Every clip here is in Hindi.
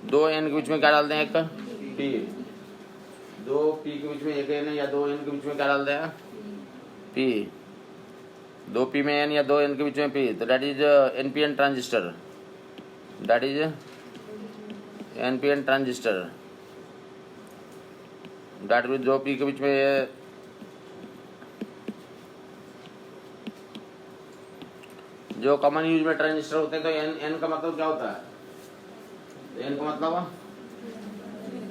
दो एन के बीच में क्या डाल दें, एक पी। दो पी के बीच में एक एन या दो एन के बीच में क्या डाल दें, पी। दो पी में एन या दो एन के बीच में पी, तो that is NPN transistor. That is NPN transistor. That mean दो पी के बीच में जो कॉमन यूज में ट्रांजिस्टर होते हैं, तो एन एन का मतलब क्या होता है, एन का मतलब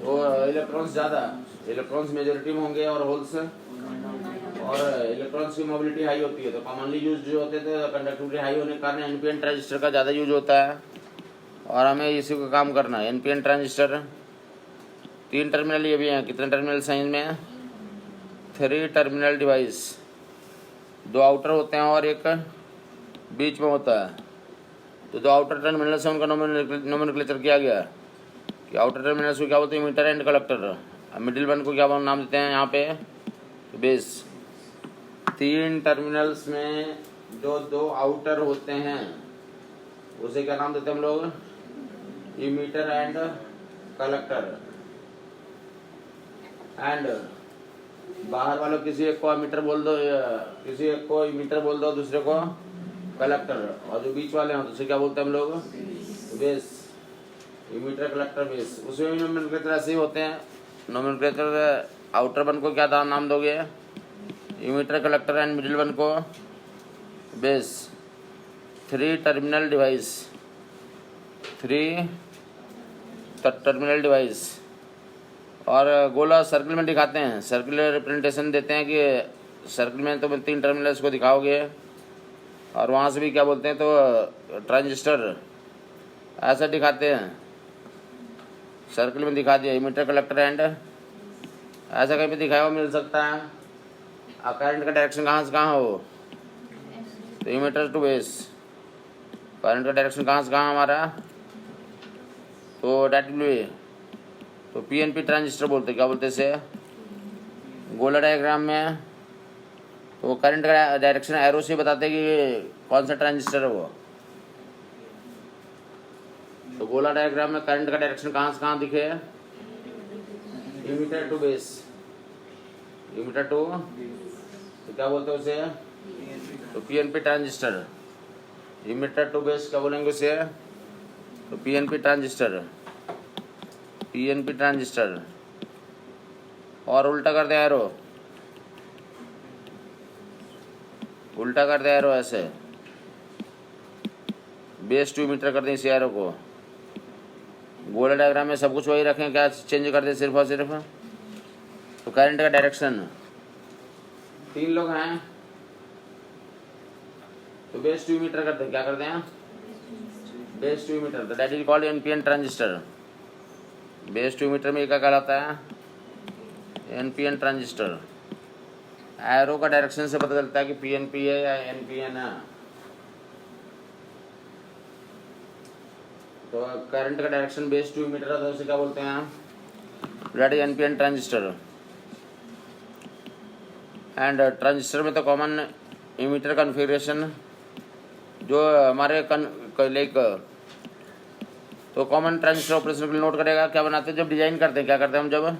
वो इलेक्ट्रॉन्स ज़्यादा, इलेक्ट्रॉन्स मेजोरिटी में होंगे और होल्स, और इलेक्ट्रॉन्स की मोबिलिटी हाई होती है। तो कॉमनली यूज जो होते हैं, तो कंडक्टिविटी हाई होने के कारण एनपीएन ट्रांजिस्टर का ज़्यादा यूज होता है, और हमें इसी को काम करना है। एनपीएन ट्रांजिस्टर 3 टर्मिनल ये भी हैं। कितने टर्मिनल साइंस में, 3 टर्मिनल डिवाइस। 2 आउटर होते हैं और एक बीच में होता है। तो 2 आउटर टर्मिनल से उनका नोमेनक्लेचर किया गया कि आउटर टर्मिनल्स को क्या बोलते हैं, emitter and collector. Middle one को क्या नाम देते हैं यहाँ पे, बेस। 3 टर्मिनल्स में जो 2 आउटर होते हैं उसे क्या नाम देते हैं हम लोग, इमीटर एंड कलेक्टर। एंड बाहर वालों किसी एक को मीटर बोल दो, किसी एक को मीटर बोल दो, दूसरे को कलेक्टर, और जो बीच वाले हैं तो उसे क्या बोलते हैं हम लोग, बेस। इमीटर कलेक्टर बेस, उसमें भी नोमेनक्लेचर ऐसे ही होते हैं। नोमेनक्लेचर आउटर वन को क्या नाम दोगे, emitter collector, and middle one को base. 3 terminal device, 3 terminal device. और गोला सर्कल में दिखाते हैं, सर्कुलर रिप्रेजेंटेशन देते हैं कि सर्कल में तो 3 टर्मिनल्स को दिखाओगे, और वहाँ से भी क्या बोलते हैं, तो ट्रांजिस्टर ऐसा दिखाते हैं। सर्कल में दिखा दिया इमीटर कलेक्टर एंड, ऐसा कहीं पे दिखाया हुआ मिल सकता है। अब करंट का डायरेक्शन कहाँ से कहाँ हो, तो इमीटर टू बेस। करंट का डायरेक्शन कहाँ से कहाँ हमारा, तो डेट विल, तो पीएनपी ट्रांजिस्टर बोलते, क्या बोलते इसे, गोला डायग्राम में तो करंट का डायरेक्शन एरो से बताते हैं कि कौन सा ट्रांजिस्टर है वो। तो गोला डायग्राम में करंट का डायरेक्शन कहाँ से कहाँ दिखे, emitter to base. Emitter to, तो क्या बोलते हैं उसे, तो PNP transistor. Emitter to base क्या बोलेंगे उसे, तो पीएनपी ट्रांजिस्टर, पीएनपी ट्रांजिस्टर। और उल्टा कर दे एरो, उल्टा कर दे एरो, ऐसे बेस टू मीटर कर दें इस एरो को। गोला डायग्राम में सब कुछ वही रखें, क्या चेंज कर दें सिर्फ और सिर्फ, तो करंट का डायरेक्शन। 3 लोग हैं तो बेस टू मीटर करते हैं, क्या करते हैं, बेस टू मीटर, तो that is called NPN transistor. Base to emitter में क्या कहलाता है, एनपीएन ट्रांजिस्टर। एरो का डायरेक्शन से पता चलता है कि पीएनपी है या एनपीएन है। तो करंट का डायरेक्शन बेस टू मीटर है, तो उसे क्या बोलते हैं, that is NPN transistor. And transistor में तो कॉमन इमीटर कॉन्फ़िगरेशन जो हमारे लाइक, तो कॉमन ट्रांजिस्टर ऑपरेशन के लिए नोट करेगा। क्या बनाते हैं जब डिजाइन करते हैं, क्या करते हैं हम जब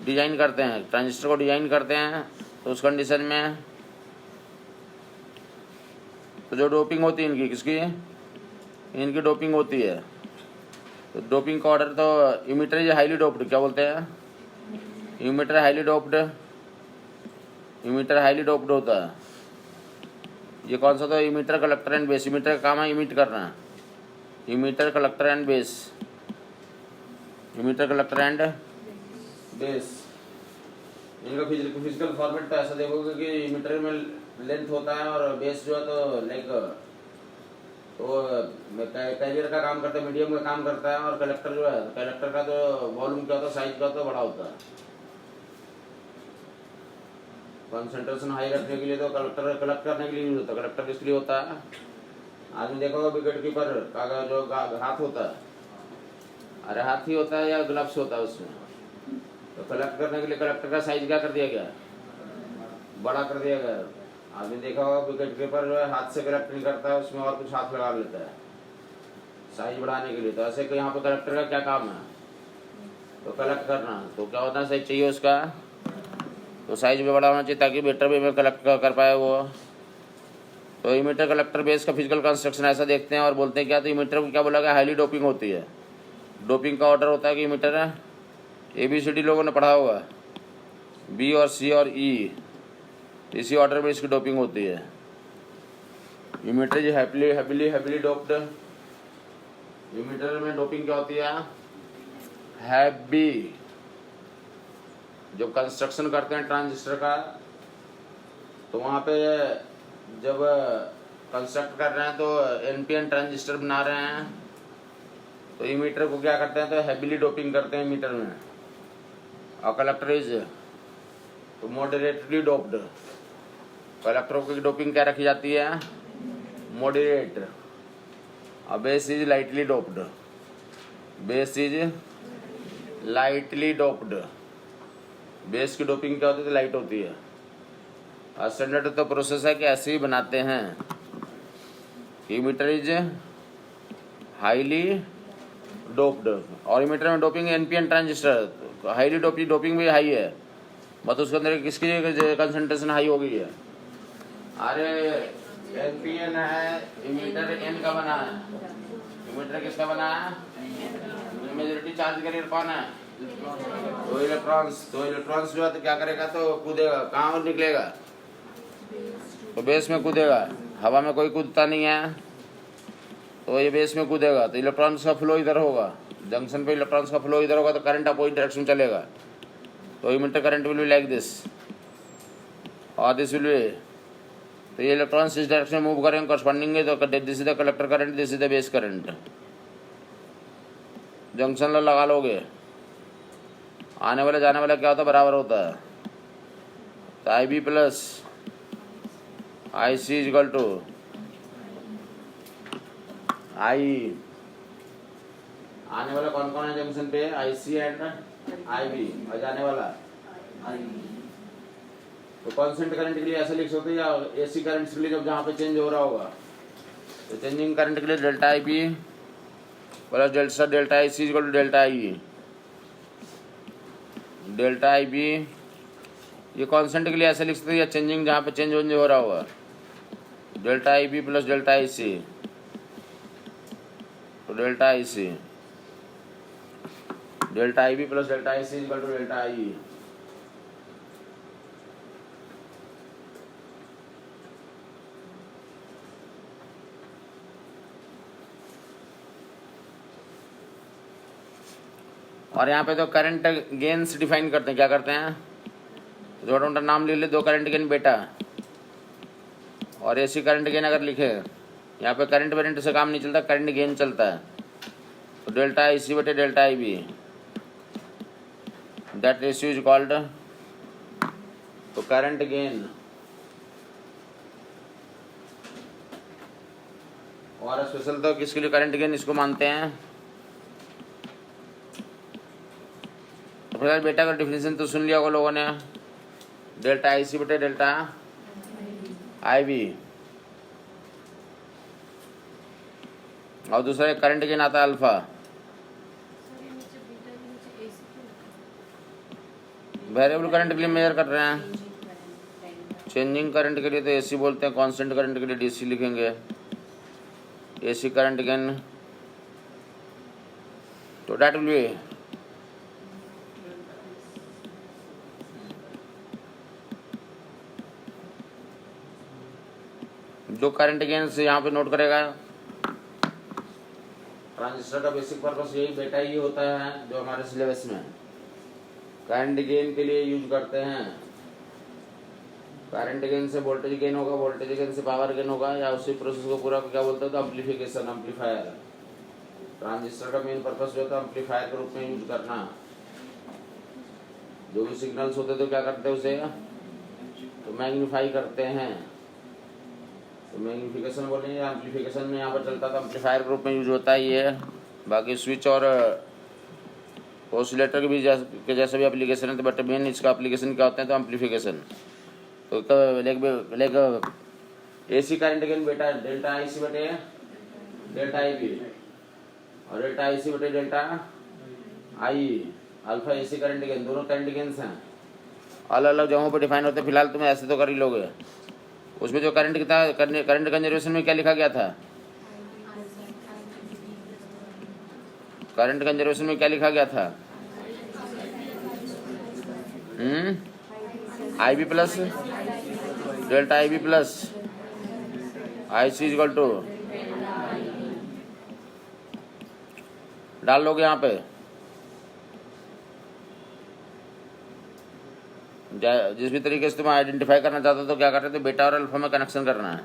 डिजाइन करते हैं, ट्रांजिस्टर को डिजाइन करते हैं, तो उस कंडीशन में तो जो डोपिंग होती है इनकी, किसकी, इनकी डोपिंग होती है। तो डोपिंग का ऑर्डर, तो इमीटर इज हाईली डोप्ड, क्या बोलते हैं, emitter highly doped, emitter highly doped होता है। ये कौन सा, तो emitter collector and base. Emitter का काम है इमिट करना, emitter collector and base, emitter collector and base. इनका फिजिकल फॉर्मेट तो ऐसा देखोगे कि इमीटर में लेंथ होता है और बेस जो है तो लाइक, तो कैरियर का काम करता है, मीडियम का काम करता है, और कलेक्टर जो है, कलेक्टर का तो वॉल्यूम क्या होता है, साइज का तो बड़ा होता है। कंसंट्रेशन हाई रखने के लिए तो कलेक्टर कलेक्ट करने के लिए यूज होता है। कलेक्टर किस लिए होता है, आदमी देखा होगा विकेट कीपर का जो हाथ होता है, अरे हाथ ही होता है या ग्लव्स होता है उसमें, तो कलेक्ट करने के लिए कलेक्टर का साइज क्या कर दिया गया, बड़ा कर दिया गया। आदमी देखा होगा विकेट कीपर जो है हाथ से कलेक्ट नहीं करता है, उसमें और कुछ हाथ लगा लेता है, साइज बढ़ाने के लिए। तो ऐसे कि यहाँ पे कलेक्टर का क्या काम है, तो कलेक्ट करना। तो क्या होता है, साइज चाहिए उसका, तो साइज भी बड़ा होना चाहिए ताकि बेटर वे में कलेक्ट कर पाए वो। तो इमीटर कलेक्टर बेस का फिजिकल कंस्ट्रक्शन ऐसा देखते हैं और बोलते हैं क्या, तो इमीटर को क्या बोला गया, हाईली डोपिंग होती है। डोपिंग का ऑर्डर होता है कि इमीटर है, ABCD लोगों ने पढ़ा होगा, B और C और E, इसी ऑर्डर में इसकी डोपिंग होती है। इमीटर जो हैवीली डोप्ड, इमीटर में डोपिंग क्या होती है, हैवी। जब कंस्ट्रक्शन करते हैं ट्रांजिस्टर का, तो वहाँ पे जब कंस्ट्रक्ट कर रहे हैं तो NPN ट्रांजिस्टर बना रहे हैं, तो इमीटर को क्या करते हैं, तो हैवीली डोपिंग करते हैं इमीटर में। और कलेक्टर इज तो मॉडरेटली डोप्ड। कलेक्टरों की डोपिंग क्या रखी जाती है, मॉडरेट। और base is lightly doped, base is lightly doped. Base की डोपिंग क्या होती है, लाइट होती है। और स्टैंडर्ड तो प्रोसेस है कि ऐसे ही बनाते हैं। इमीटर इज हाईली डोप्ड, और इमीटर में doping NPN transistor, highly doping भी हाई है, मतलब उसके अंदर किसकी कंसंट्रेशन हाई हो गई है। अरे NPN है, इमीटर N का बना है, इमीटर किसका बना है, मेजॉरिटी चार्ज कैरियर कौन है, तो इलेक्ट्रॉन्स जो है तो क्या करेगा, तो कूदेगा कहाँ और निकलेगा, तो बेस में कूदेगा। हवा में कोई कूदता नहीं है, तो ये बेस में कूदेगा, तो इलेक्ट्रॉन्स का फ्लो इधर होगा, जंक्शन पे इलेक्ट्रॉन्स का फ्लो इधर होगा, तो करंट अपोजिट डायरेक्शन चलेगा। तो emitter current will be like this और दिस विल बी, तो ये इलेक्ट्रॉन्स इस डायरेक्शन में मूव करेंगे करस्पॉन्डिंग, तो this is the collector current, this is the base current. Junction लगा लोगे, आने वाला जाने वाला क्या होता है, बराबर होता है। तो IB plus IC is equal to I। आने वाला कौन कौन है जंक्शन पे, IC एंड IB, और जाने वाला तो कांस्टेंट करंट के लिए ऐसे लिख सकते हैं, या AC करंट के लिए जब जहाँ पे चेंज हो रहा होगा, तो चेंजिंग करंट के लिए delta IB plus delta IC equal to delta IE। Delta IB ये कांस्टेंट के लिए ऐसे लिख सकते हैं, या चेंजिंग जहाँ पे चेंज हो रहा होगा, delta IB plus delta IC, तो delta IC, delta IB plus delta IC equal to delta IE। और यहाँ पे तो करंट गेन्स डिफाइन करते हैं, क्या करते हैं, छोटा मोटा नाम ले ले, 2 करंट गेन बेटा, और AC करंट गेन अगर लिखे, यहाँ पे करंट वेरिएंट से काम नहीं चलता, करंट गेन चलता है। तो डेल्टा IC बटे delta IB, that ratio is called, तो करंट गेन। और स्पेशल तो किसके लिए करंट गेन इसको मानते हैं, तो फिर बेटा का डिफिनेशन तो सुन लिया होगा लोगों ने, डेल्टा IC बटे डेल्टा IB, और दूसरा करंट गेन आता है अल्फा। वेरिएबल करंट के लिए मेजर कर रहे हैं, चेंजिंग करंट के लिए तो AC बोलते हैं, कांस्टेंट करंट के लिए DC लिखेंगे। AC करंट गेन, तो डेट विल बी जो करंट गेन से यहाँ पे नोट करेगा। ट्रांजिस्टर का बेसिक पर्पस यही बेटा ही होता है जो हमारे सिलेबस में करंट गेन के लिए यूज करते हैं। करंट गेन से वोल्टेज गेन होगा, वोल्टेज गेन से पावर गेन होगा, या उसी प्रोसेस को पूरा क्या बोलते हैं, तो एम्पलीफिकेशन, एम्पलीफायर। ट्रांजिस्टर का मेन पर्पस जो होता है एम्पलीफायर के रूप में यूज करना। जो भी सिग्नल्स होते तो क्या करते हैं, उसे तो मैग्नीफाई करते हैं। तो मैग्निफिकेशन बोलेंगे, एम्पलीफिकेशन में यहाँ पर चलता था, एम्पलीफायर के रूप में यूज होता है ये। बाकी स्विच और ऑसिलेटर के जैसे भी एप्लीकेशन है, तो बट मेन इसका एप्लीकेशन क्या होते हैं, तो एम्पलीफिकेशन। तो AC करंट गेन बेटा डेल्टा IC बटे डेल्टा IB, और डेल्टा आई सी बटे डेल्टा आई। अल्फा एसी करंट गेन, दोनों करंट गेन्स हैं, अलग अलग जगहों पर डिफाइन होते हैं। फिलहाल तुम ऐसे तो कर ही लोगे। उसमें जो करंट कितना, करंट कंजर्वेशन में क्या लिखा गया था? करंट कंजर्वेशन में क्या लिखा गया था? I B plus delta I B plus I C equal to, डाल लोगे यहाँ पे जिस भी तरीके से तुम आइडेंटिफाई करना चाहते हो तो क्या करते हो, बेटा और अल्फा में कनेक्शन करना है।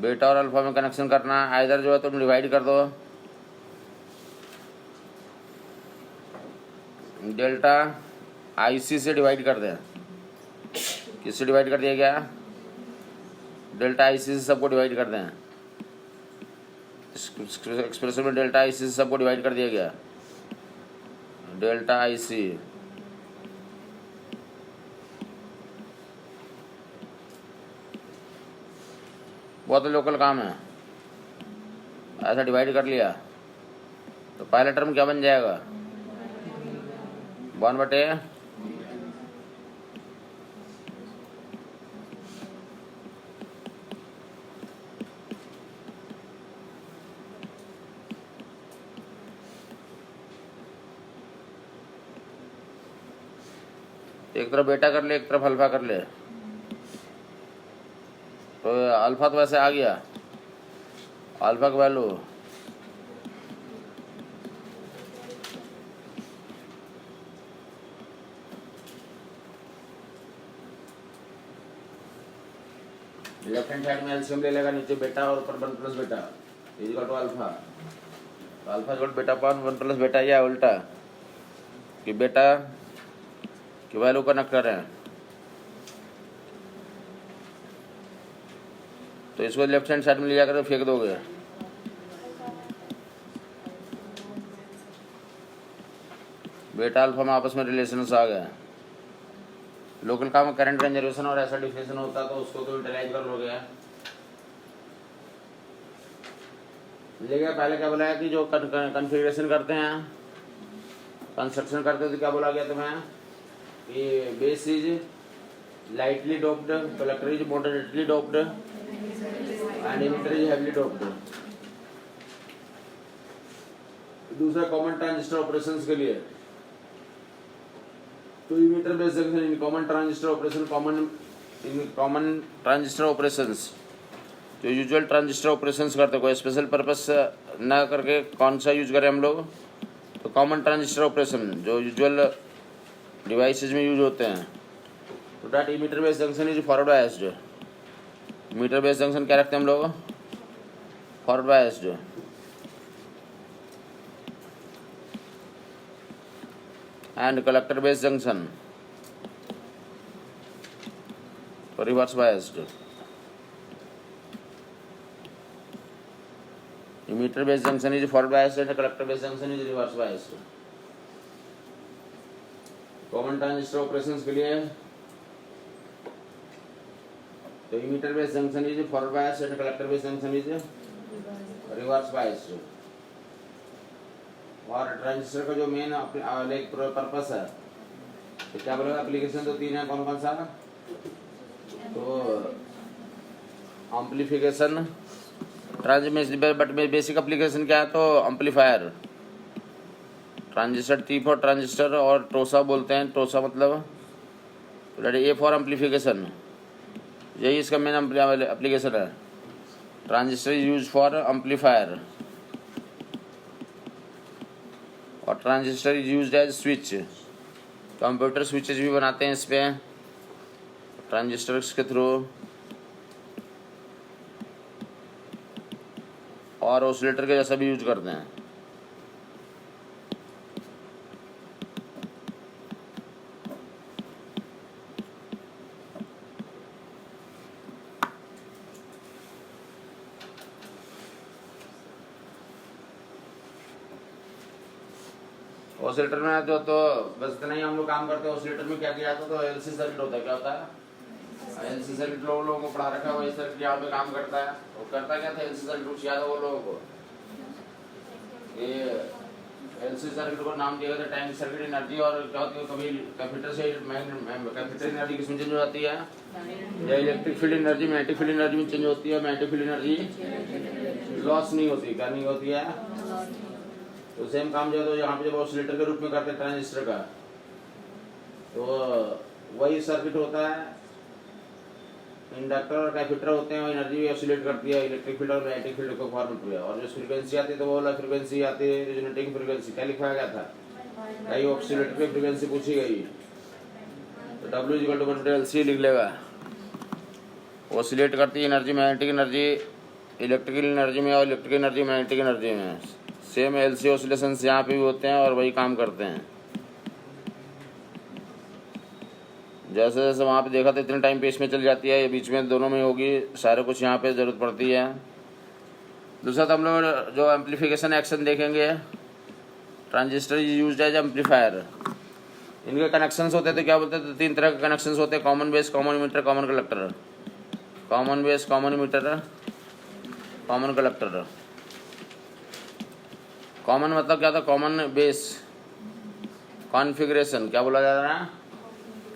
बेटा और अल्फा में कनेक्शन करना है, आइदर जो है तुम डिवाइड कर दो, डेल्टा आई सी से डिवाइड कर दें। किससे डिवाइड कर दिया गया? डेल्टा आई सी से सबको डिवाइड कर दें। एक्सप्रेशन में डेल्टा आई सी से सबको डिवाइड कर दिया गया। डेल्टा आई सी बहुत लोकल काम है, ऐसा डिवाइड कर लिया तो पहला टर्म क्या बन जाएगा? 1 बटे एक तरफ बेटा कर ले, एक तरफ अल्फा कर ले, तो अल्फा तो वैसे आ गया, अल्फा का वैल्यू लेफ्ट हैंड साइड में एलसीएम ले लेगा, नीचे बेटा और ऊपर 1 प्लस बेटा इक्वल टू अल्फा। तो अल्फा इक्वल बेटा अपॉन 1 प्लस बेटा, या उल्टा कि बेटा की वैल्यू कनेक्ट करें, तो इसको लेफ्ट हैंड साइड में ले जाकर फेंक दोगे। बेटा अल्फा में आपस में रिलेशन आ गए। लोकल काम में करंट कंजर्वेशन और ऐसा डिफिनेशन होता तो उसको तो यूटिलाइज कर लोगे। लेकिन पहले क्या बोला है कि जो कन्फिग्रेशन करते हैं, कंस्ट्रक्शन करते हो तो क्या बोला गया तुम्हें कि base is lightly doped, collector is moderately doped and emitter is heavily doped. दूसरा कॉमन ट्रांजिस्टर ऑपरेशंस के लिए तो emitter base junction in common transistor operation, common transistor operations जो यूजुअल ट्रांजिस्टर ऑपरेशंस करते, कोई स्पेशल पर्पस ना करके कौन सा यूज करें हम लोग, तो कॉमन ट्रांजिस्टर ऑपरेशन जो यूजुअल डिवाइसेज में यूज होते हैं। तो that emitter base junction is forward biased. Emitter base junction क्या रखते हैं हम लोग? Forward biased. And collector base junction reverse biased. Emitter base junction is forward biased and collector base junction is reverse biased. Common transistor operations के लिए तो emitter base junction is forward biased and collector base junction is reverse biased. और ट्रांजिस्टर का जो मेन पर्पस है तो क्या बोलेगा? एप्लीकेशन तो 3 है, कौन कौन सा? तो amplification, transmission, but basic application क्या है? तो amplifier, transistor, T for transistor और टोसा बोलते हैं। टोसा मतलब ए फॉर एम्पलीफिकेशन, यही इसका मेन एप्लीकेशन है। Transistor is use for amplifier और transistor is used as switch. Computer switches भी बनाते हैं इस पे ट्रांजिस्टर्स के थ्रू, और ऑसिलेटर के जैसा भी यूज करते हैं। ऑसिलेटर में जो तो बस इतना ही हम लोग काम करते हैं। ऑसिलेटर में क्या किया जाता है? तो एलसी सर्किट होता है। क्या होता है? एलसी सर्किट लोगों को पढ़ा रखा है, वही सर्किट यहाँ पे काम करता है। वो करता क्या था? एलसी सर्किट कुछ याद है वो लोगों को? ये एलसी सर्किट को नाम दिया गया था टैंक सर्किट एनर्जी। और क्या होती है, कभी कैपेसिटर से कैपेसिटर एनर्जी किसमें चेंज हो जाती है, या electric field energy magnetic field energy में चेंज होती है। मैग्नेटिक फील्ड एनर्जी लॉस नहीं होती, क्या नहीं होती है। तो सेम काम जो है तो यहाँ पे जब ऑसिलेटर के रूप में करते हैं ट्रांजिस्टर का, तो वही सर्किट होता है। इंडक्टर और कैपेसिटर होते हैं, और एनर्जी भी ऑसिलेट करती है इलेक्ट्रिक फील्ड और मैग्नेटिक फील्ड को फॉर्म में। और जो फ्रीक्वेंसी आती है तो वो वाला फ्रीक्वेंसी आती है रेजोनेटिंग फ्रीक्वेंसी। क्या लिखवाया गया था, कई ऑसिलेटर की फ्रीक्वेंसी पूछी गई, तो W इक्वल टू 1/LC लिख लेगा। ऑसिलेट करती है energy magnetic energy electrical energy में, और इलेक्ट्रिक एनर्जी मैग्नेटिक एनर्जी में। सेम LC ऑसिलेशंस यहाँ पे भी होते हैं और वही काम करते हैं। जैसे जैसे वहाँ पे देखा था इतने टाइम पे इसमें चल जाती है, ये बीच में दोनों में होगी, सारे कुछ यहाँ पे ज़रूरत पड़ती है। दूसरा तो हम लोग जो एम्पलीफिकेशन एक्शन देखेंगे, ट्रांजिस्टर यूज्ड एज एम्पलीफायर। इनके कनेक्शंस होते थे, क्या बोलते थे, 3 तरह के कनेक्शंस होते हैं, common base, common emitter, common collector. Common base, common emitter, common collector. Common मतलब क्या था, कॉमन बेस कॉन्फ़िगरेशन, क्या बोला जा रहा है,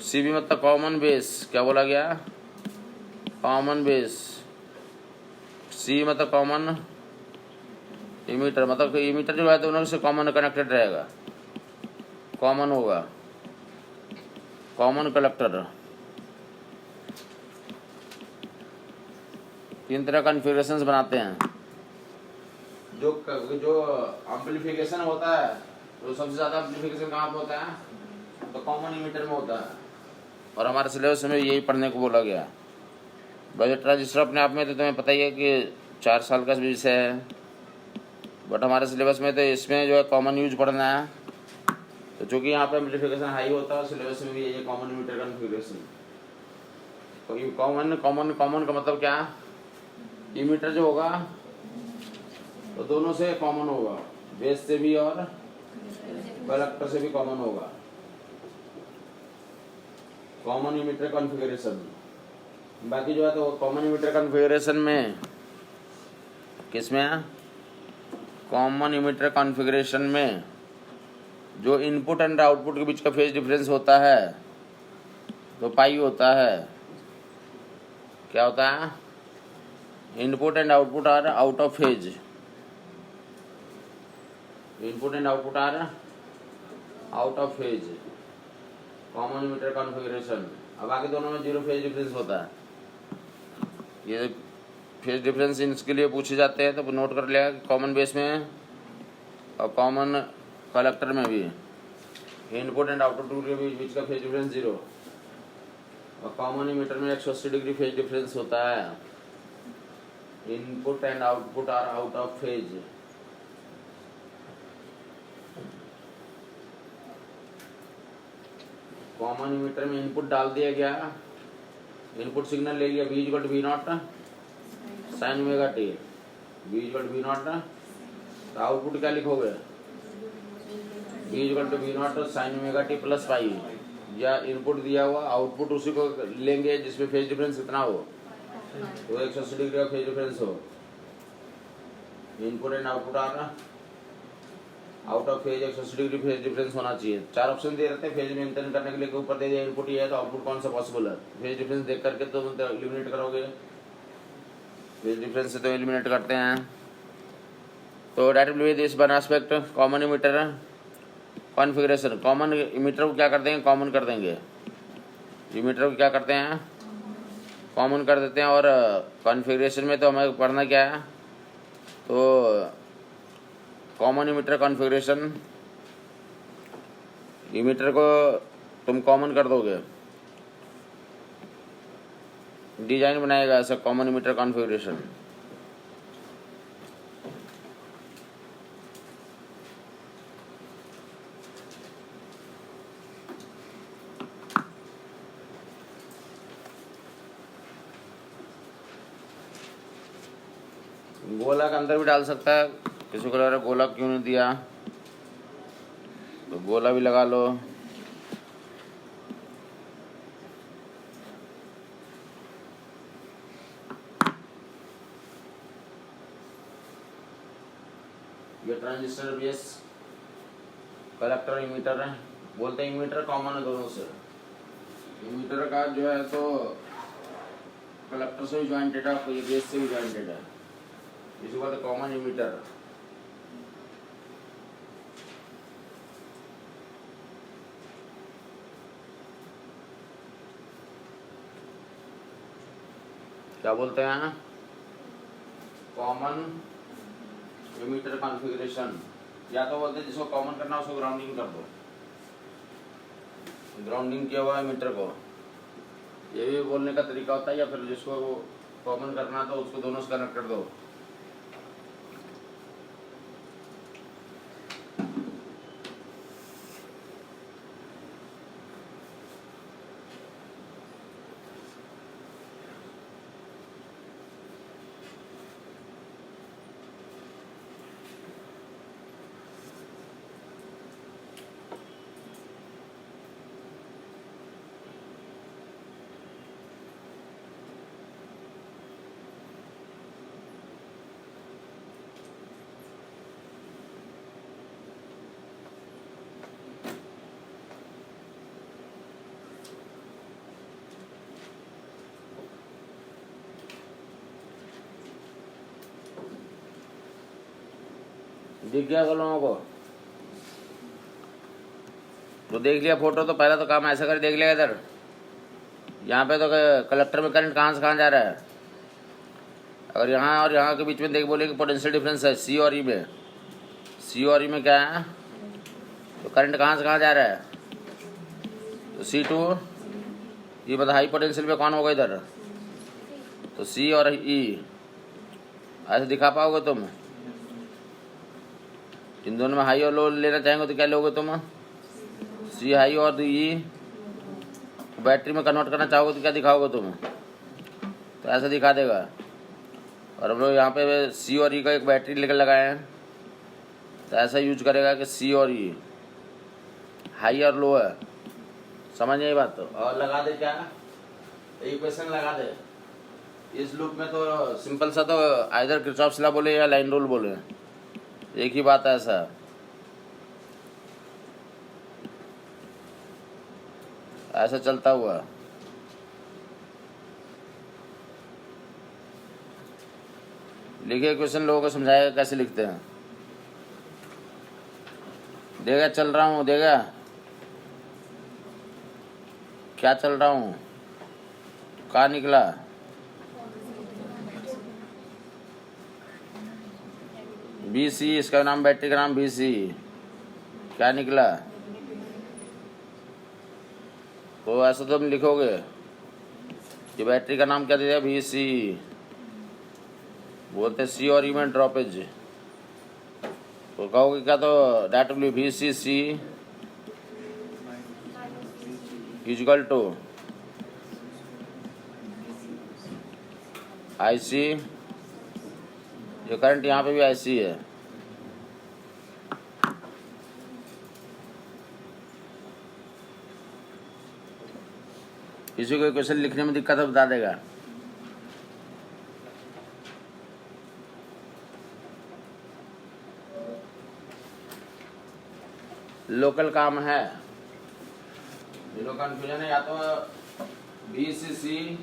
CB मतलब कॉमन बेस, क्या बोला गया, कॉमन बेस। C मतलब कॉमन इमीटर, मतलब इमीटर जो है तो दोनों से कॉमन कनेक्टेड रहेगा, कॉमन होगा। कॉमन कलेक्टर, 3 तरह कॉन्फ़िगरेशंस बनाते हैं। जो एम्पलीफिकेशन होता है, तो सबसे ज़्यादा एम्पलीफिकेशन कहाँ पे होता है, तो कॉमन इमीटर में होता है। और हमारे सिलेबस में यही पढ़ने को बोला गया। बजट ट्रांजिस्टर अपने आप में तो तुम्हें पता ही है कि 4 साल का विषय है, बट हमारे सिलेबस में तो इसमें जो है कॉमन यूज पढ़ना है। तो चूँकि यहाँ पे एम्पलीफिकेशन हाई होता है, सिलेबस में भी यही है कॉमन इमीटर कॉन्फ़िगरेशन। तो कॉमन कॉमन कॉमन का मतलब क्या, इमीटर जो होगा तो दोनों से कॉमन होगा, बेस से भी और कलेक्टर से भी कॉमन होगा। Common emitter configuration. बाकी जो है तो कॉमन इमीटर कॉन्फ़िगरेशन में किसमें, कॉमन इमीटर कॉन्फ़िगरेशन में जो इनपुट एंड आउटपुट के बीच का फेज डिफरेंस होता है तो पाई होता है। क्या होता है, input and output are out of phase, input and output are out of phase, common emitter configuration. अब आगे दोनों में 0 फेज डिफरेंस होता है। ये फेज डिफरेंस इसके लिए पूछे जाते हैं, तो नोट कर लिया कॉमन बेस में और कॉमन कलेक्टर में भी इनपुट एंड आउटपुट के बीच का फेज डिफरेंस 0, और कॉमन इमीटर में 180 डिग्री फेज डिफरेंस होता है। Input and output are out of phase. Common emitter में इनपुट डाल दिया गया, इनपुट सिग्नल ले लिया, V = V0 sin ωt, V = V0, तो आउटपुट क्या लिखोगे, V = V0 sin ωt plus pi, या इनपुट दिया हुआ आउटपुट उसी को लेंगे जिसमें फेज डिफरेंस कितना हो, तो 180 डिग्री का फेज डिफरेंस हो। इनपुट एंड आउटपुट आना out of phase, 180 degree phase difference होना चाहिए। 4 ऑप्शन दे रहते हैं फेज मेंटेन करने के लिए, ऊपर दे दिया इनपुट ये है, तो आउटपुट कौन सा पॉसिबल है, फेज डिफरेंस देख करके तो एलिमिनेट करोगे, फेज डिफरेंस से तो एलिमिनेट करते हैं। तो directly with this one aspect common emitter configuration. Common emitter को क्या कर देंगे, कॉमन कर देंगे, इमीटर को क्या करते हैं, कॉमन कर देते हैं। और कॉन्फ़िगरेशन में तो हमें पढ़ना क्या है, तो कॉमन इमीटर कॉन्फ़िगरेशन, इमीटर को तुम कॉमन कर दोगे, डिजाइन बनाएगा ऐसा कॉमन इमीटर कॉन्फ़िगरेशन। गोला के अंदर भी डाल सकता है, किसी को लग रहा है गोला क्यों नहीं दिया, तो गोला भी लगा लो। ये ट्रांजिस्टर बेस कलेक्टर इमीटर है, बोलते हैं इमीटर कॉमन है दोनों से। इमीटर का जो है तो कलेक्टर से भी ज्वाइंटेड है, आपको ये बेस से भी ज्वाइंटेड है, इसी को कॉमन इमीटर। क्या बोलते हैं? कॉमन इमीटर कॉन्फ़िगरेशन, या तो बोलते हैं जिसको कॉमन करना उसको ग्राउंडिंग कर दो, ग्राउंडिंग किया हुआ इमीटर को, ये भी बोलने का तरीका होता है। या फिर जिसको कॉमन करना तो उसको दोनों से कनेक्ट कर दो। दिख गया को लोगों को? तो देख लिया फोटो, तो पहला तो काम ऐसा कर देख लिया इधर। यहाँ पे तो कलेक्टर में करंट कहाँ से कहाँ जा रहा है। अगर यहाँ और यहाँ के बीच में देख बोले कि पोटेंशियल डिफरेंस है सी और ई में, सी और ई में क्या है, तो करंट कहाँ से कहाँ जा रहा है, तो C2, ये बता हाई पोटेंशियल पे कौन होगा इधर, तो C और E। ऐसे दिखा पाओगे तुम? इन दोनों में हाई और लो लेना चाहेंगे तो क्या लोगे तुम? C हाई और E बैटरी में कन्वर्ट करना चाहोगे तो क्या दिखाओगे तुम? तो ऐसा दिखा देगा। और हम लोग यहाँ पे C और E का एक बैटरी लेकर लगाए हैं, तो ऐसा यूज करेगा कि C और E हाई और लो है। समझ नहीं बात? तो और लगा दे क्या, इक्वेशन लगा दे इस लूप में। तो सिंपल सा, तो आइदर किरचॉफ्स लॉ बोले या लाइन रूल बोले, एक ही बात है। ऐसा चलता हुआ लिखे क्वेश्चन लोगों को समझाएगा कैसे लिखते हैं। देगा चल रहा हूँ, देगा क्या चल रहा हूँ, कहाँ निकला, BC, इसका नाम बैटरी का नाम BC, क्या निकला। तो ऐसा तो तुम लिखोगे कि बैटरी का नाम क्या दे दिया, BC, बोलते C और E में ड्रॉपेज, तो कहोगे क्या, तो that will be VCC equal to IC। ये करंट यहाँ पे भी IC है। किसी को क्वेश्चन लिखने में दिक्कत है बता देगा। लोकल काम है, जीरो कन्फ्यूजन है। या तो VCC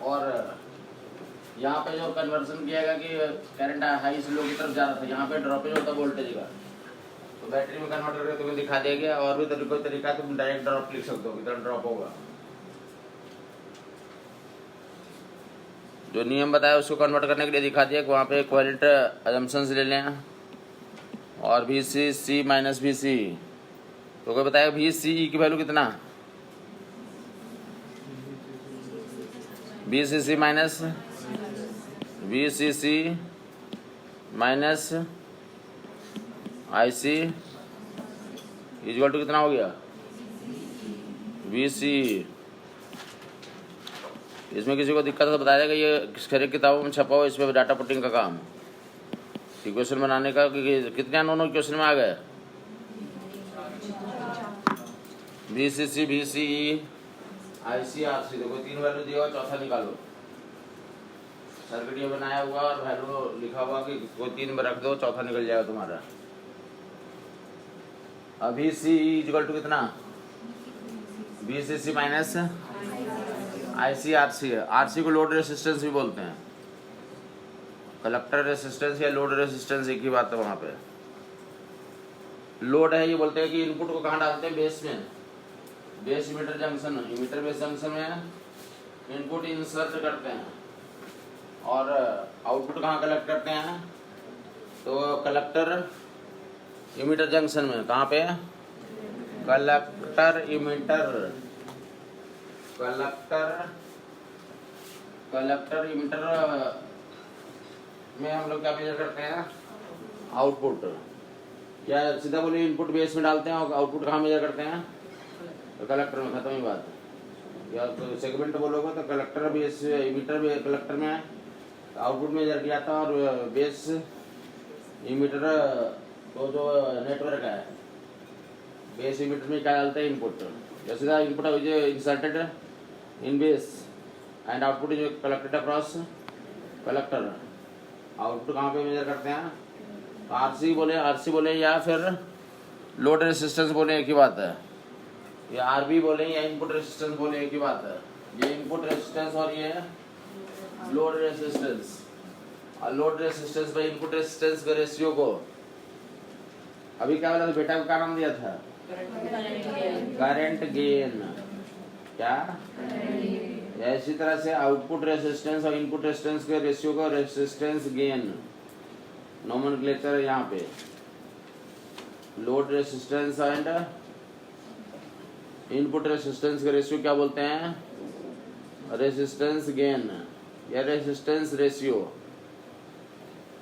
और यहाँ पे जो कन्वर्सन किया गया कि करंट हाई से लो की तरफ जा रहा था, यहाँ पे ड्रॉपेज होता वोल्टेज का, तो बैटरी में कन्वर्ट करके तुम्हें दिखा देगा। और भी कोई तरीका तुम डायरेक्ट ड्रॉप लिख सकते हो, कितना ड्रॉप होगा। जो नियम बताया उसको कन्वर्ट करने के लिए दिखा दिया कि वहाँ पे इक्विवेलेंट अजम्पशंस ले लें, और VCC माइनस VC, तो कोई बताएगा VCE की वैल्यू कितना, VCC minus VCC minus IC equal to कितना हो गया, VC। इसमें किसी को दिक्कत है तो बताया जाएगा, ये सारी किताबों में छपा हुआ, इस पर डाटा पुटिंग का काम, इक्वेशन बनाने का। कितने अननोन इक्वेशन में आ गए, VCC VCE IC RC, देखो तीन वैल्यू दिया, चौथा निकालो। सर्किट ये बनाया हुआ और वैल्यू लिखा हुआ कि कोई 3 में रख दो, चौथा निकल जाएगा तुम्हारा। अभी सी इक्वल टू कितना, VCC माइनस ICRC है। RC को लोड रेसिस्टेंस भी बोलते हैं। कलेक्टर रेसिस्टेंस या लोड रेसिस्टेंस एक ही बात है। वहाँ पे लोड है, ये बोलते हैं कि इनपुट को कहाँ डालते हैं, बेस में, base emitter junction, emitter base junction में इनपुट इंसर्ट करते हैं और आउटपुट कहाँ कलेक्ट करते हैं, तो कलेक्टर इमीटर जंक्शन में। कहाँ पे, कलेक्टर इमीटर, कलेक्टर इमीटर में हम लोग क्या मेजर करते हैं, आउटपुट। क्या सीधा बोले इनपुट बेस में डालते हैं और आउटपुट कहाँ मेजर करते हैं, तो कलेक्टर में। खत्म ही बात। या तो सेगमेंट बोलोगे तो कलेक्टर बेस इमीटर कलेक्टर में आउटपुट मेजर किया था और बेस इमीटर तो जो नेटवर्क है, बेस इमीटर में क्या डालते हैं, इनपुट। जैसे input inserted in base and output is collected across collector. Output कहाँ पे मेजर करते हैं, RC बोले या फिर लोड रेसिस्टेंस बोले, एक ही बात है। या RB बोले या इनपुट रेसिस्टेंस बोले, एक ही बात है। ये इनपुट रेसिस्टेंस और ये लोड रेसिस्टेंस, और load resistance by input resistance के रेशियो को अभी क्या बोला, बेटा को क्या नाम दिया था, करंट गेन। क्या, इसी तरह से आउटपुट रेसिस्टेंस और इनपुट रेसिस्टेंस के रेशियो को रेसिस्टेंस गेन नोमेनक्लेचर है यहाँ पे। Load resistance and input resistance के रेशियो क्या बोलते हैं, रेसिस्टेंस गेन या रेसिस्टेंस रेशियो।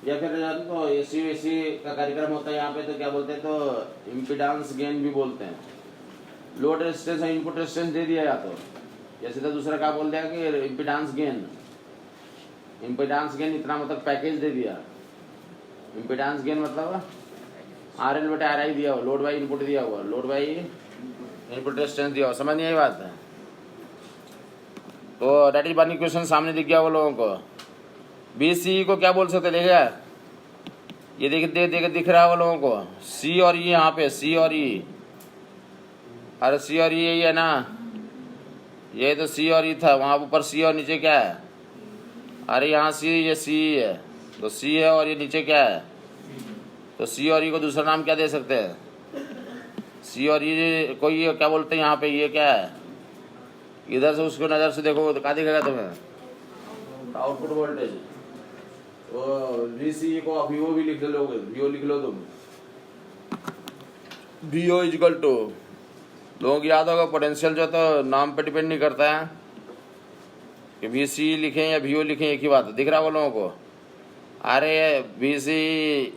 या फिर तो एसी का कार्यक्रम होता है यहाँ पे, तो क्या बोलते हैं, तो इम्पीडेंस गेन भी बोलते हैं। लोड रेजिस्टेंस और इनपुट रेजिस्टेंस दे दिया या तो, या सीधा दूसरा क्या बोल दिया कि इम्पीडेंस गेन। इम्पीडेंस गेन इतना मतलब पैकेज दे दिया। इम्पीडेंस गेन मतलब RL बटे RI दिया हुआ, लोड बाई इनपुट दिया हुआ, लोड बाई इनपुट रेजिस्टेंस दिया हुआ। समझ नहीं आई बात है। तो डेट इज वन इक्वेशन सामने दिख गया वो लोगों को। BCE को क्या बोल सकते, देखा ये दिख रहा है वो लोगों को, C और E यहाँ पे, C और E। अरे C और E यही है ना, ये तो C और E था, वहाँ ऊपर C और नीचे क्या है, अरे यहाँ C, ये C है, तो C है और ये नीचे क्या है, तो C और E को दूसरा नाम क्या दे सकते हैं, C और E को ये क्या बोलते हैं यहाँ पे, ये क्या है, इधर से उसको नज़र से देखो तो क्या दिखेगा तुम्हें, आउटपुट वोल्टेज। तो VCE को VO भी लिख लोगे, VO लिख लो तुम, VO इक्वल टू, लोगों की याद होगा पोटेंशियल जो तो नाम पे डिपेंड नहीं करता है कि VCE लिखें या VO लिखें, एक ही बात है। दिख रहा है वो लोगों को। अरे VCE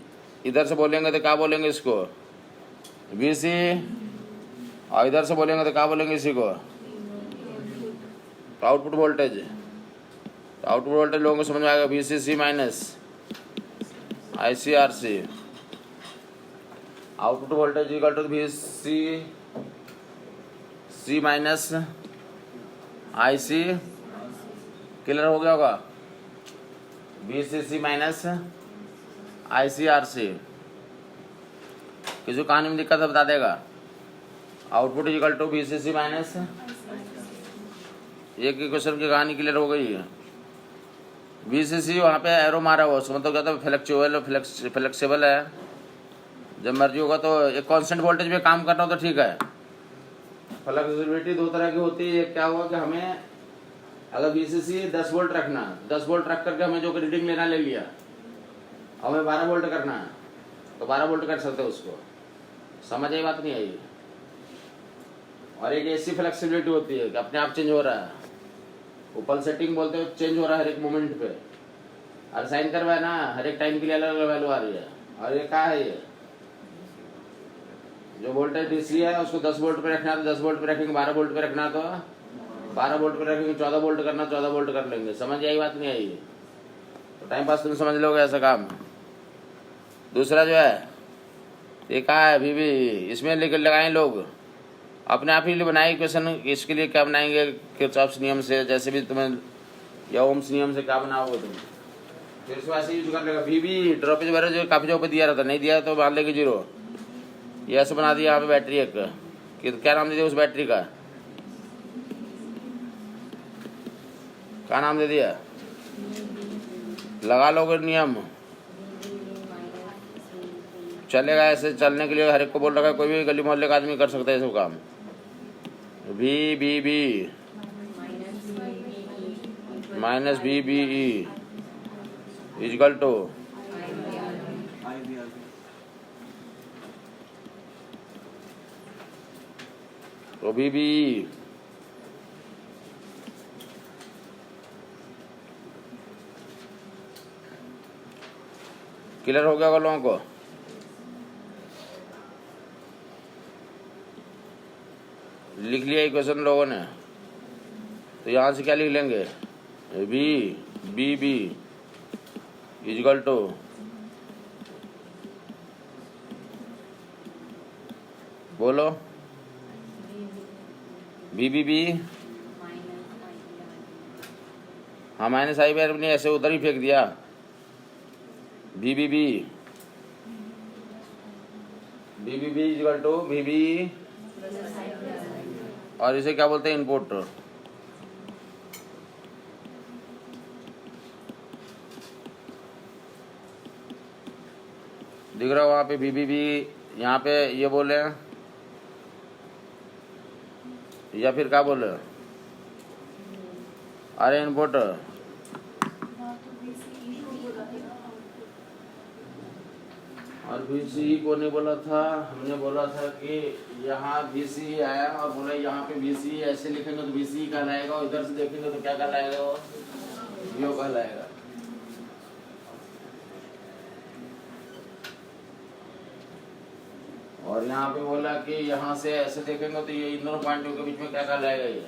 इधर से बोलेंगे तो क्या बोलेंगे इसको, VCE, और इधर से बोलेंगे तो क्या बोलेंगे इसी को, तो आउटपुट वोल्टेज। तो आउटपुट वोल्टेज लोगों को समझ में आएगा, VCC minus ICRC। Output voltage equal to VCC minus IC। Clear हो गया होगा, VCC माइनस ICRC। किसी कहानी में दिक्कत है बता देगा। Output equal to VCC minus, एक ही क्वेश्चन की कहानी क्लियर हो गई है। VCC वहाँ पे एरो मारा हुआ, उसको मतलब कहता है फ्लेक्सिबल है, जब मर्जी होगा। तो एक कांस्टेंट वोल्टेज पे काम करना हो तो ठीक है। फ्लेक्सिबिलिटी दो तरह की होती है। एक क्या हुआ कि हमें अगर VCC 10 वोल्ट रखना, 10 वोल्ट रख करके हमें जो रीडिंग लेना ले लिया, हमें 12 वोल्ट करना है तो 12 वोल्ट कर सकते हो उसको। समझ आई बात नहीं आई। और एक ऐसी फ्लेक्सिबिलिटी होती है कि अपने आप चेंज हो रहा है, वो पल्सेटिंग बोलते हैं, चेंज हो रहा है हर एक मोमेंट पे। और साइन करवा है ना, हर एक टाइम के लिए अलग अलग वैल्यू आ रही है। और ये क्या है, ये जो वोल्टेज DC है उसको 10 वोल्ट पे रखना है तो 10 वोल्ट पे रखेंगे, 12 वोल्ट पे रखना तो 12 वोल्ट पे रखेंगे, 14 वोल्ट करना 14 वोल्ट कर लेंगे। समझ आई बात नहीं आई। तो टाइम पास तुम समझ लोगे ऐसा काम। दूसरा जो है ये क्या है, अभी भी इसमें लेकर लगाए लोग अपने आप ही बनाए क्वेश्चन। इसके लिए क्या बनाएंगे, किरचॉफ्स नियम से, जैसे भी तुम्हें या ओम्स नियम से क्या बनाओगे तुम। फिर से वैसे यूज कर लेगा। भी ड्रॉपेज वैल्यू जो काफी जगह पे दिया रहता, नहीं दिया तो मान लेंगे 0। ये ऐसे बना दिया यहाँ पे बैटरी एक कि क्या नाम दे दिया उस बैटरी का, क्या नाम दे दिया, लगा लोगे नियम, चलेगा ऐसे। चलने के लिए हर एक को बोल रखा है, कोई भी गली मोहल्ले का आदमी कर सकता है ये सब काम। B minus B B E is equal to तो बी बी ई क्लियर हो गया होगा लोगों को। लिख लिया इक्वेशन लोगों ने, तो यहाँ से क्या लिख लेंगे, B B B is equal to बोलो बी बी बी, हाँ माइनस आई बार ने ऐसे उधर ही फेंक दिया, B B B B B B is equal to B B, और इसे क्या बोलते हैं, इनपुट। दिख रहा है वहां पे बी बी बी, यहाँ पे ये बोले या फिर क्या बोले, अरे इनपुट और VCE को नहीं बोला था, हमने बोला था कि यहाँ VCE आया और बोला यहाँ पे VCE ऐसे लिखेंगे तो VCE कहलाएगा, और इधर से देखेंगे तो क्या कहलाएगा, वो VO कहलाएगा। और यहाँ पे बोला कि यहाँ से ऐसे देखेंगे तो ये इन दोनों पॉइंटों के बीच में क्या कहलाएगा, ये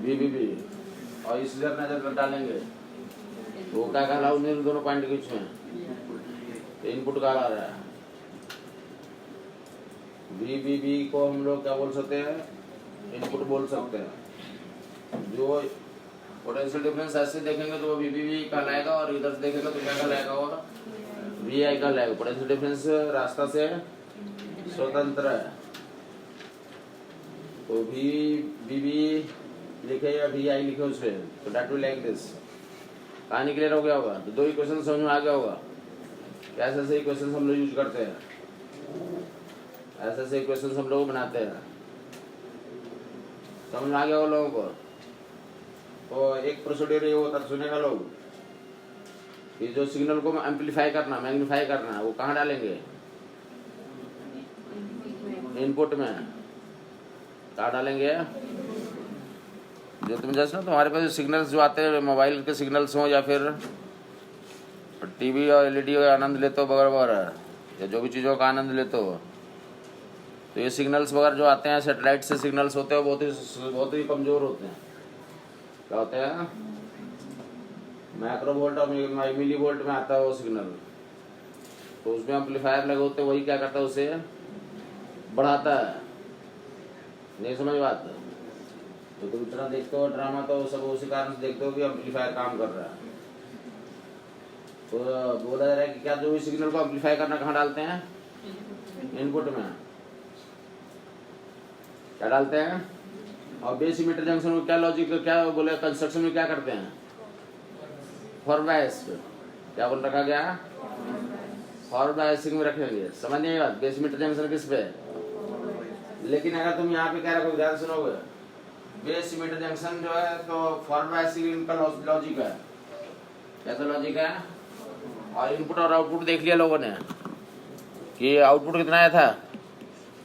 VBB, और इस इधर नजर डालेंगे तो क्या कहला इन दोनों पॉइंट के बीच में, इनपुट का आ रहा है। VBB को हम लोग क्या बोल सकते हैं, इनपुट बोल सकते हैं। जो पोटेंशियल डिफरेंस ऐसे देखेंगे तो वो VBB कहलाएगा, और इधर से देखेंगे तो क्या कहलाएगा, वो VI कहलाएगा। पोटेंशियल डिफरेंस रास्ता से स्वतंत्र है, तो VBB लिखे या VI लिखे उसपे, तो दैट विल लाइक दिस। कहानी क्लियर हो गया होगा, तो दो इक्वेशन समझ में आ गया होगा। ऐसे ऐसे इक्वेशन हम लोग यूज करते हैं, ऐसे ऐसे इक्वेशन हम लोग बनाते हैं, समझ में आ गया होगा लोगों को। तो एक प्रोसीड्यूर ये होता, सुनेगा लोग, कि जो सिग्नल को एम्पलीफाई करना, मैग्नीफाई करना, वो कहाँ डालेंगे, इनपुट में। कहाँ डालेंगे, जो तुम जैसे ना तुम्हारे पास सिग्नल्स जो आते हैं, मोबाइल के सिग्नल्स हो या फिर टीवी और एलईडी का आनंद लेते हो बगैर, या जो भी चीज़ों का आनंद लेते हो, तो ये सिग्नल्स वगैरह जो आते हैं सैटेलाइट से सिग्नल्स होते हैं, बहुत ही कमज़ोर होते हैं। क्या होते हैं, माइक्रो वोल्ट और मिली वोल्ट में आता है वो सिग्नल, तो उसमें एम्पलीफायर लगे होते हैं, वही क्या करता है, उसे बढ़ाता है। नहीं समझ बात, तो तुम इतना देखते हो ड्रामा, तो सब उसी कारण से देखते हो कि एम्पलीफायर काम कर रहा है। तो बोला जा रहा है कि क्या जो भी सिग्नल को एम्पलीफाई करना कहाँ डालते हैं, इनपुट में। क्या डालते हैं, और बेस इमिटर जंक्शन में क्या लॉजिक, क्या बोले कंस्ट्रक्शन में क्या करते हैं, फॉरवर्ड बायस, क्या बोल रखा गया, फॉरवर्ड बायसिंग में रखेंगे। समझ नहीं बात, बेस इमिटर जंक्शन किस पे। लेकिन अगर तुम यहाँ पे क्या रखोगे, ध्यान सुनोगे, बेस इमिटर जंक्शन जो है तो फॉरवर्ड बायसिंग इनका लॉजिक है, कैसा लॉजिक है। और इनपुट और आउटपुट देख लिया लोगों ने कि आउटपुट कितना आया था,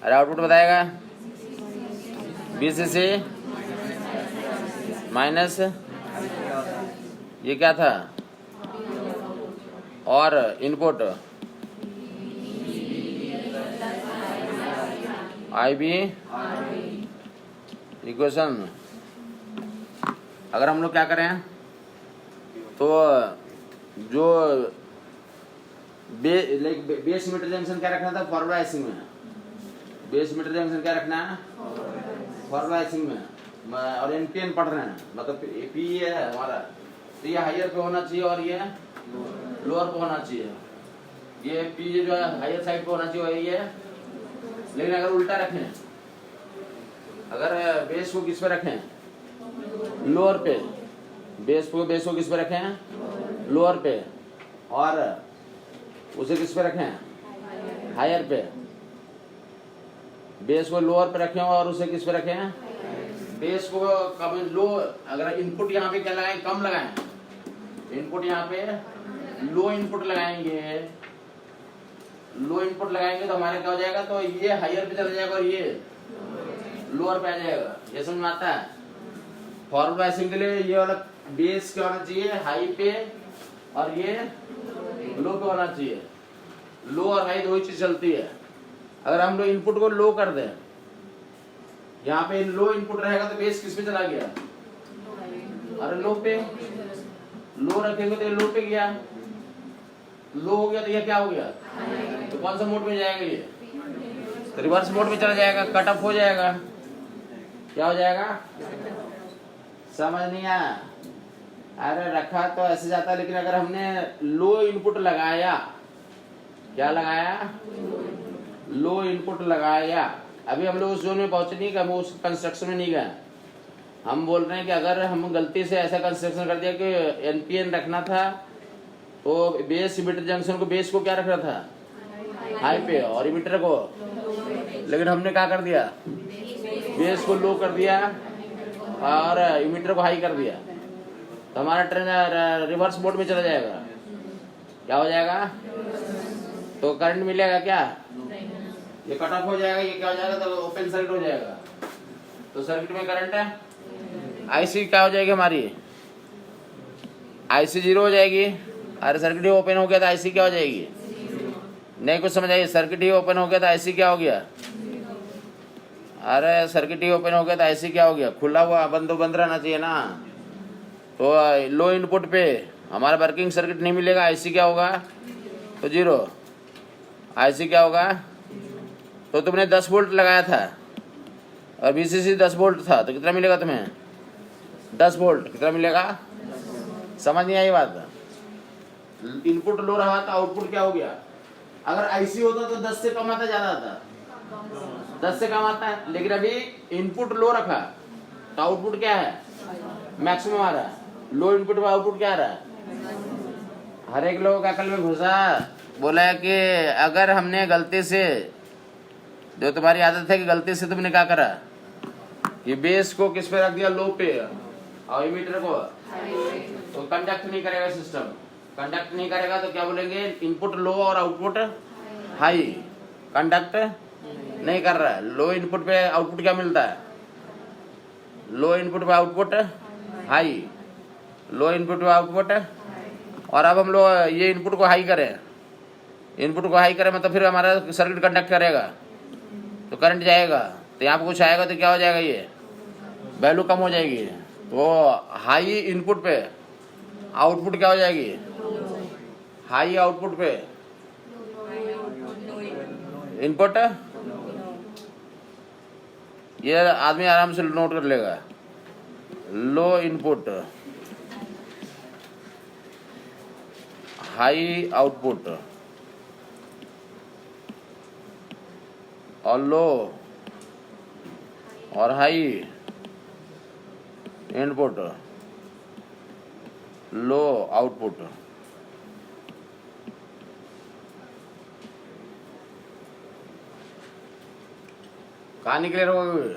अरे आउटपुट बताएगा, VCC माइनस ये क्या था, और इनपुट IB इक्वेशन। अगर हम लोग क्या करें, तो जो बेस मीटर जंक्शन क्या रखना था, फॉरवर्ड बायसिंग में। बेस मीटर जंक्शन क्या रखना है, फॉरवर्ड बायसिंग में। और NPN पढ़ रहे हैं, मतलब P है हमारा, तो ये हायर पे होना चाहिए और ये लोअर पे होना चाहिए। ये पी जो है हायर साइड पे होना चाहिए और ये, लेकिन अगर उल्टा रखें, अगर बेस को किस पे रखें, लोअर पे, बेस को किस पे रखें, लोअर पे, और उसे किस पे रखें, हायर पे। बेस को लोअर पे रखें और उसे किस पे रखें, बेस को कम लो। अगर इनपुट यहाँ पे क्या लगाएं, कम लगाएं, इनपुट यहाँ पे लो इनपुट लगाएंगे, लो इनपुट लगाएंगे तो हमारे क्या हो जाएगा, तो ये हायर पे चला जाएगा और ये लोअर पे आ जाएगा। ये समझ में आता है? फॉर्मूला ऐसे के लिए ये वाला बेस क्या होना चाहिए, हाई पे, और ये लो पे होना चाहिए। लो और हाई दो ही चीज चलती है। अगर हम लोग इनपुट को लो कर दें, यहाँ पे लो इनपुट रहेगा तो बेस किस पे चला गया, अरे लो पे। लो रखेंगे तो ये लो पे गया, लो हो गया तो ये क्या हो गया, तो कौन सा मोड में जाएगा, ये तो रिवर्स मोड में चला जाएगा, कट ऑफ हो जाएगा। क्या हो जाएगा, समझ नहीं आया? अरे रखा तो ऐसे जाता है, लेकिन अगर हमने लो इनपुट लगाया, क्या लगाया, लो इनपुट लगाया। अभी हम लोग उस जोन में पहुंचे नहीं, हम उस कंस्ट्रक्शन में नहीं गए। हम बोल रहे हैं कि अगर हम गलती से ऐसा कंस्ट्रक्शन कर दिया कि एनपीएन रखना था, तो बेस इमिटर जंक्शन को, बेस को क्या रखना था, हाई पे, और इमिटर को, लेकिन हमने क्या कर दिया, बेस को लो कर दिया और इमिटर को हाई कर दिया, तो हमारा ट्रेन रिवर्स मोड में चला जाएगा। क्या हो जाएगा, तो करंट मिलेगा क्या, ये कट ऑफ हो जाएगा, ये क्या हो जाएगा, तो ओपन सर्किट हो जाएगा। तो सर्किट में करंट है, आईसी क्या हो जाएगी हमारी, आईसी 0 हो जाएगी। अरे सर्किट ही ओपन हो गया तो आईसी क्या हो जाएगी, नहीं कुछ समझ आइए, सर्किट ही ओपन हो गया तो आईसी क्या हो गया, अरे सर्किट ही ओपन हो गया तो आईसी क्या हो गया, खुला हुआ, बंद रहना चाहिए ना। तो लो इनपुट पे हमारा वर्किंग सर्किट नहीं मिलेगा, आईसी क्या होगा, तो 0। आईसी क्या होगा, तो तुमने 10 वोल्ट लगाया था और वीसीसी 10 वोल्ट था, तो कितना मिलेगा तुम्हें, 10 वोल्ट कितना मिलेगा, समझ नहीं आई बात? इनपुट लो रहा था, आउटपुट क्या हो गया। अगर आईसी होता तो 10 से कम आता, ज्यादा आता, 10 से कम आता है, लेकिन अभी इनपुट लो रखा तो आउटपुट क्या है, मैक्सिमम आ रहा है। लो इनपुट में आउटपुट क्या आ रहा है, हर एक लोगों का अकल में घुसा। बोला है कि अगर हमने गलती से, जो तुम्हारी आदत है कि गलती से तुमने क्या करा, ये बेस को किस पे रख दिया, लो पे, और इमीटर को, तो कंडक्ट नहीं करेगा सिस्टम। कंडक्ट नहीं करेगा तो क्या बोलेंगे, इनपुट लो और आउटपुट हाई, कंडक्ट नहीं कर रहा है। लो इनपुट पे आउटपुट क्या मिलता है, लो इनपुट पे आउटपुट हाई, लो इनपुट पे आउटपुट। और अब हम लोग ये इनपुट को हाई करें, इनपुट को हाई करें मतलब फिर हमारा सर्किट कंडक्ट करेगा तो करंट जाएगा, तो यहाँ पे कुछ आएगा तो क्या हो जाएगा, ये वैल्यू कम हो जाएगी। तो हाई इनपुट पे आउटपुट क्या हो जाएगी, हाई आउटपुट पे इनपुट, ये आदमी आराम से नोट कर लेगा। लो इनपुट हाई आउटपुट, और लो और हाई इनपुट, लो आउटपुट। कहानी क्लियर हो गई?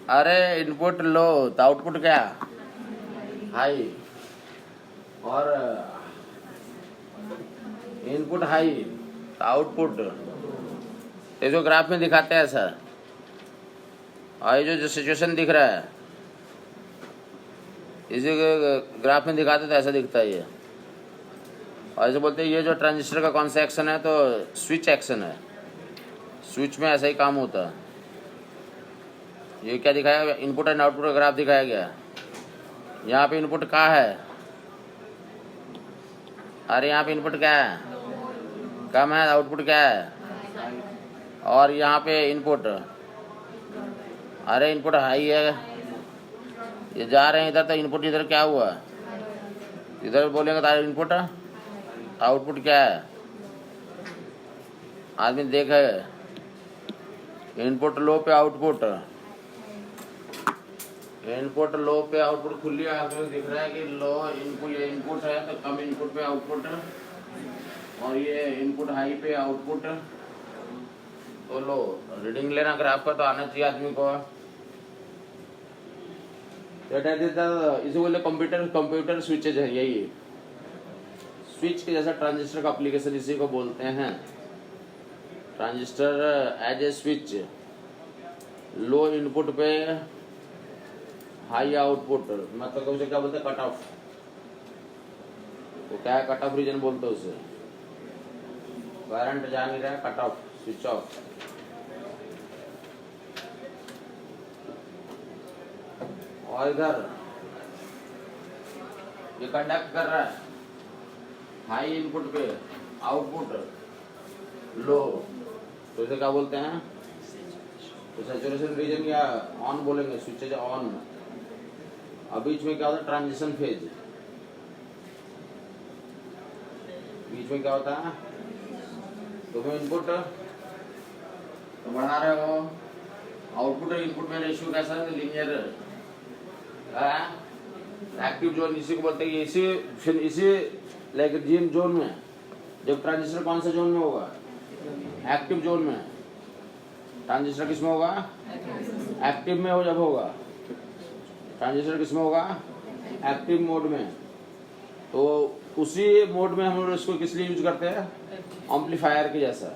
अरे इनपुट लो तो आउटपुट क्या, हाई, और इनपुट हाई तो आउटपुट, ये जो ग्राफ में दिखाते हैं सर, और ये जो सिचुएशन दिख रहा है इसी ग्राफ में दिखाते तो ऐसा दिखता है ये। और ऐसे बोलते हैं ये जो ट्रांजिस्टर का कौन सा एक्शन है, तो स्विच एक्शन है, स्विच में ऐसा ही काम होता है। ये क्या दिखाया, इनपुट एंड आउटपुट का ग्राफ दिखाया गया। यहाँ पे इनपुट क्या है, अरे यहाँ पे इनपुट क्या है, कम है, आउटपुट क्या है, और यहाँ पे इनपुट, अरे इनपुट हाई है, ये जा रहे हैं इधर, तो इनपुट इधर क्या हुआ, इधर बोलेंगे तो इनपुट आउटपुट क्या है, आदमी देखा है इनपुट लो पे आउटपुट, इनपुट लो पे आउटपुट खुली आदमी दिख रहा है कि लो इनपुट, ये इनपुट है तो कम इनपुट पे आउटपुट, और ये इनपुट हाई पे आउटपुट, तो लो रीडिंग लेना ग्राफ का तो आना चाहिए आदमी को। इसे बोले कंप्यूटर स्विचेज है, यही स्विच के जैसा ट्रांजिस्टर का एप्लीकेशन इसी को बोलते हैं। Transistor as a switch, low input पे हाई आउटपुट, मतलब उसे क्या बोलते हैं, कट ऑफ। तो क्या है कट ऑफ रीजन बोलते हैं उसे, करंट जा नहीं रहा है, कट ऑफ, स्विच ऑफ। और इधर ये कंडक्ट कर रहा है हाई इनपुट पे आउटपुट लो, तो इसे क्या बोलते हैं, तो सैचुरेशन रीजन या ऑन बोलेंगे, स्विच है ऑन। अब बीच में क्या होता है, ट्रांजिशन फेज, बीच में क्या होता है, तुम्हें इनपुट तो बढ़ा रहे हो, आउटपुट और इनपुट में रेशियो कैसा है, लीनियर एक्टिव जोन इसी को बोलते हैं। इसी लाइक जीन जोन में जब ट्रांजिस्टर कौन सा जोन में होगा, एक्टिव जोन में। ट्रांजिस्टर किस में होगा, एक्टिव में हो जब होगा, ट्रांजिस्टर किस में होगा, एक्टिव मोड में। तो उसी मोड में हम लोग इसको किस लिए यूज करते हैं, एम्पलीफायर के जैसा।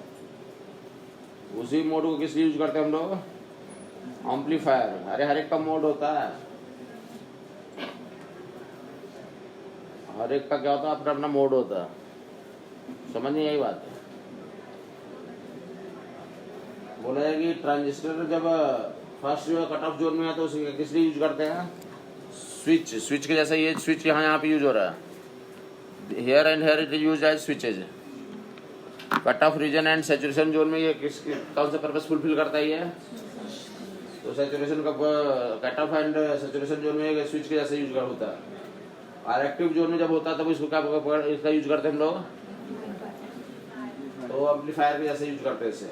उसी मोड को किस लिए यूज करते हैं हम लोग, एम्पलीफायर। अरे हर एक का मोड होता है, हर एक का क्या होता है, अपना अपना मोड होता है, समझ नहीं आई बात है। बोला है कि ट्रांजिस्टर जब फर्स्ट जो है कट ऑफ जोन में है तो उसे किस लिए यूज करते हैं, स्विच के जैसा। ये स्विच यहाँ पे यूज हो रहा है, here and here it is used as switches. Cut off region and saturation zone में ये कौन सा पर्पस फुलफिल करता है ये, तो सैचुरेशन का cut off and saturation zone में स्विच के जैसा यूज होता है। और एक्टिव जोन में जब होता है तब इसको क्या इसका यूज करते हैं हम लोग, तो एम्पलीफायर के जैसे यूज करते हैं इसे,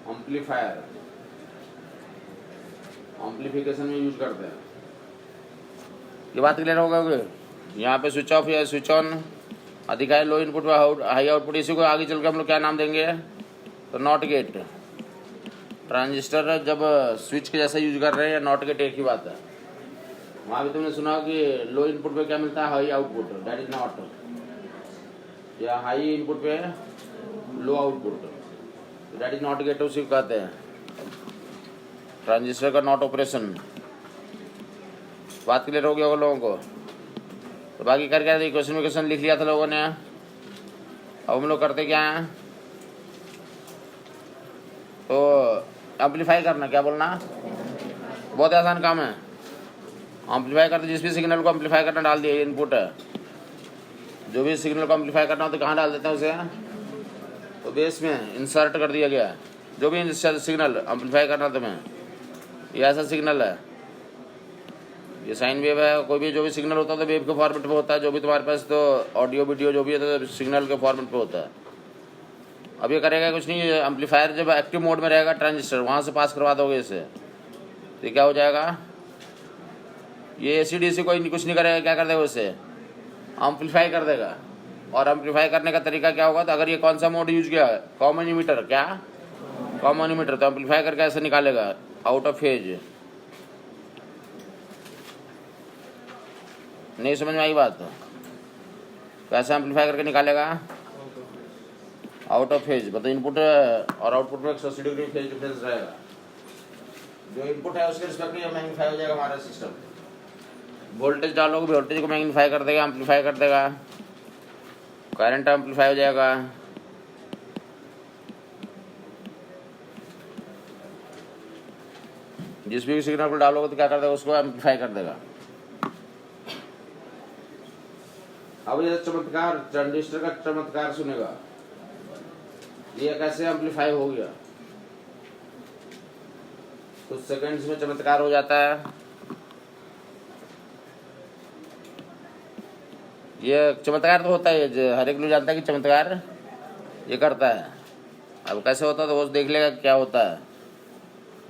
एम्पलीफायर, एम्पलीफिकेशन में यूज करते हैं। ये बात क्लियर होगा कि यहाँ पे स्विच ऑफ या स्विच ऑन अधिक है, लो इनपुट हाई आउटपुट, इसी को आगे चल के हम लोग क्या नाम देंगे, तो नॉट गेट। ट्रांजिस्टर जब स्विच के जैसा यूज कर रहे हैं या नॉट गेट एक ही बात है। वहाँ भी तुमने सुना कि लो इनपुट पे क्या मिलता है, high output, that is not, या हाई इनपुट पे low output, that is not gate, उसी को कहते हैं ट्रांजिस्टर का नॉट ऑपरेशन। बात क्लियर हो गया होगा लोगों को। तो बाकी कर क्या, क्वेश्चन लिख लिया था लोगों ने। अब हम लोग करते क्या हैं, तो एम्पलीफाई करना, क्या बोलना, बहुत आसान काम है। एम्पलीफाई करते जिस भी सिग्नल को एम्पलीफाई करना डाल दिया, इनपुट है, जो भी सिग्नल को एम्पलीफाई करना हो तो कहाँ डाल देते हैं उसे, तो बेस में इंसर्ट कर दिया गया। जो भी सिग्नल एम्पलीफाई करना तुम्हें, ये ऐसा सिग्नल है, ये साइन वेव है, कोई भी जो भी सिग्नल होता है तो वेव के फॉर्मेट पे होता है। जो भी तुम्हारे पास तो ऑडियो वीडियो जो भी है तो सिग्नल के फॉर्मेट पे होता है। अब ये करेगा कुछ नहीं, एम्पलीफायर जब एक्टिव मोड में रहेगा ट्रांजिस्टर, वहाँ से पास करवा दोगे इसे, तो क्या हो जाएगा, ये ACDC कोई कुछ नहीं करेगा, क्या कर देगा उसे, एम्पलीफाई कर देगा। और एम्पलीफाई करने का तरीका क्या होगा, तो अगर ये कौन सा मोड यूज किया, कॉमन इमीटर, क्या कॉमन इमीटर, तो एम्पलीफाई करके ऐसे निकालेगा आउट ऑफ फेज। नहीं समझ में आई बात, कैसे एम्पलीफाई करके निकालेगा, आउट ऑफ फेज, मतलब इनपुट और आउटपुट में 180 डिग्री फेज डिफरेंस रहेगा। जो इनपुट है उसके रिस्पेक्ट में मैग्नीफाई हो जाएगा हमारा सिस्टम। वोल्टेज डालोगे, वोल्टेज को मैग्नीफाई कर देगा, एम्पलीफाई कर देगा, करंट एम्पलीफाई हो जाएगा। जिस भी सिग्नल को डालोगे तो क्या कर देगा, उसको एम्पलीफाई कर देगा। अब ये चमत्कार, ट्रांजिस्टर का चमत्कार सुनेगा, ये कैसे एम्पलीफाई हो गया, कुछ सेकंड्स में चमत्कार हो जाता है। ये चमत्कार तो होता है, हर एक लोग जानता है कि चमत्कार ये करता है। अब कैसे होता है तो वो देख लेगा क्या होता है।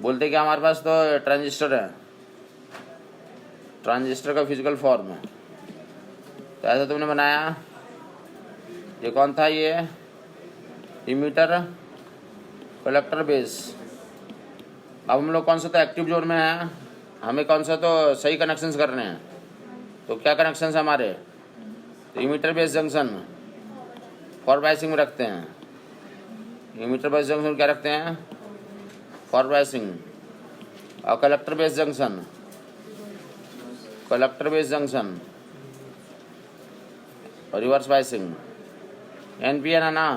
बोलते कि हमारे पास तो ट्रांजिस्टर है, ट्रांजिस्टर का फिजिकल फॉर्म है। तो ऐसा तुमने बनाया, ये कौन था, ये इमीटर, कलेक्टर, बेस। अब हम लोग कौन सा तो एक्टिव जोन में है, हमें कौन सा तो सही कनेक्शंस करने हैं। तो क्या कनेक्शंस हमारे, तो emitter base junction for biasing में रखते हैं। इमीटर बेस जंक्शन क्या रखते हैं, फॉर बायसिंग। और collector base junction, collector base junction और रिवर्स बायसिंग। एनपीएन है ना,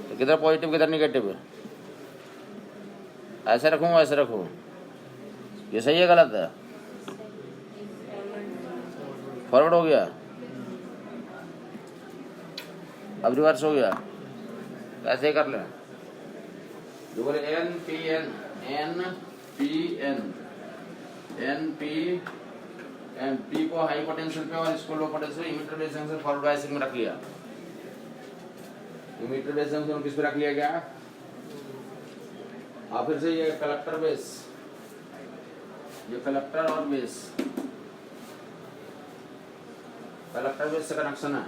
तो किधर पॉजिटिव किधर निगेटिव, ऐसे रखूँगा ऐसे रखूँ, ये सही है गलत है, फॉरवर्ड हो गया, अब रिवर्स हो गया। तो ऐसे ही कर लें, जो बोले N P N, N P N, N P N, P को हाई पोटेंशियल पे और इसको low potential, emitter base junction forward biasing में रख लिया। इमीटर बेस जंक्शन किस पे रख लिया गया, और फिर से ये कलेक्टर बेस, ये कलेक्टर और बेस, कलेक्टर बेस से कनेक्शन है।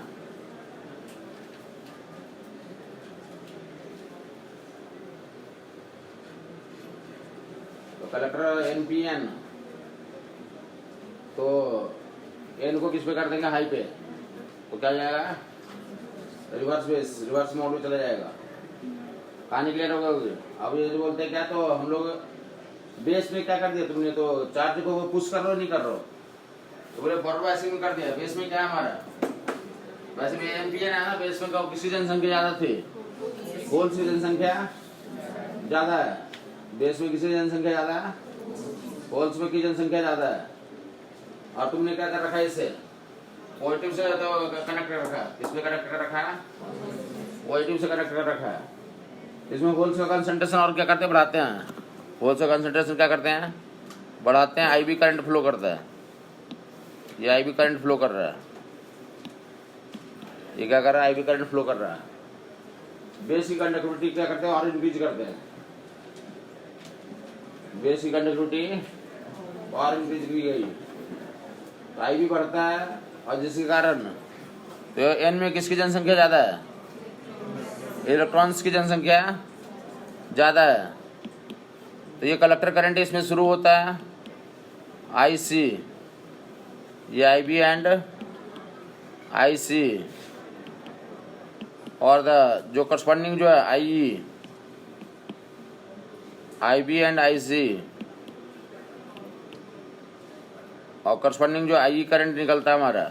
तो कलेक्टर एनपीएन, तो एन को किस पे कर देंगे, हाई पे, तो क्या जाएगा, रिवर्स बेस, रिवर्स मोड में चला जाएगा। कहानी क्लियर होगा। अब ये जो बोलते हैं क्या, तो हम लोग बेस में क्या कर दिया तुमने, तो चार्ज को पुश कर रहे हो नहीं कर रहे हो, तो बोले फॉरवर्ड बायसिंग में कर दिया। बेस में क्या है हमारा, वैसे भी एनपीएन है ना, बेस में किसकी जनसंख्या ज्यादा थी, होल्स की जनसंख्या ज्यादा है। बेस में किसकी जनसंख्या ज्यादा है, होल्स में की जनसंख्या ज्यादा है। और तुमने क्या कर रखा है, इसे पॉजिटिव से तो कनेक्ट कर रखा है, इसमें कनेक्ट कर रखा है, पॉजिटिव से कनेक्ट कर रखा है। इसमें होल्स का कंसंट्रेशन और क्या करते हैं, बढ़ाते हैं। होल्स का कंसंट्रेशन क्या करते हैं, बढ़ाते हैं। आईवी करंट फ्लो करता है, ये आईवी करंट फ्लो कर रहा है, ये क्या कर रहा है, आईवी करंट फ्लो कर रहा है। बेस की कंडक्टिविटी क्या करते हैं, और इंक्रीज करते हैं। बेस की कंडक्टिविटी और इंक्रीज की गई, तो आईवी बढ़ता है, और जिसके कारण तो एन में किसकी जनसंख्या ज्यादा है, इलेक्ट्रॉन्स की जनसंख्या ज्यादा है। तो ये कलेक्टर करंट इसमें शुरू होता है, आईसी, ये आईबी एंड आईसी, और द जो करस्पॉन्डिंग जो है आईई, आईबी एंड आईसी, और करस्पॉन्डिंग जो आई करंट निकलता है हमारा।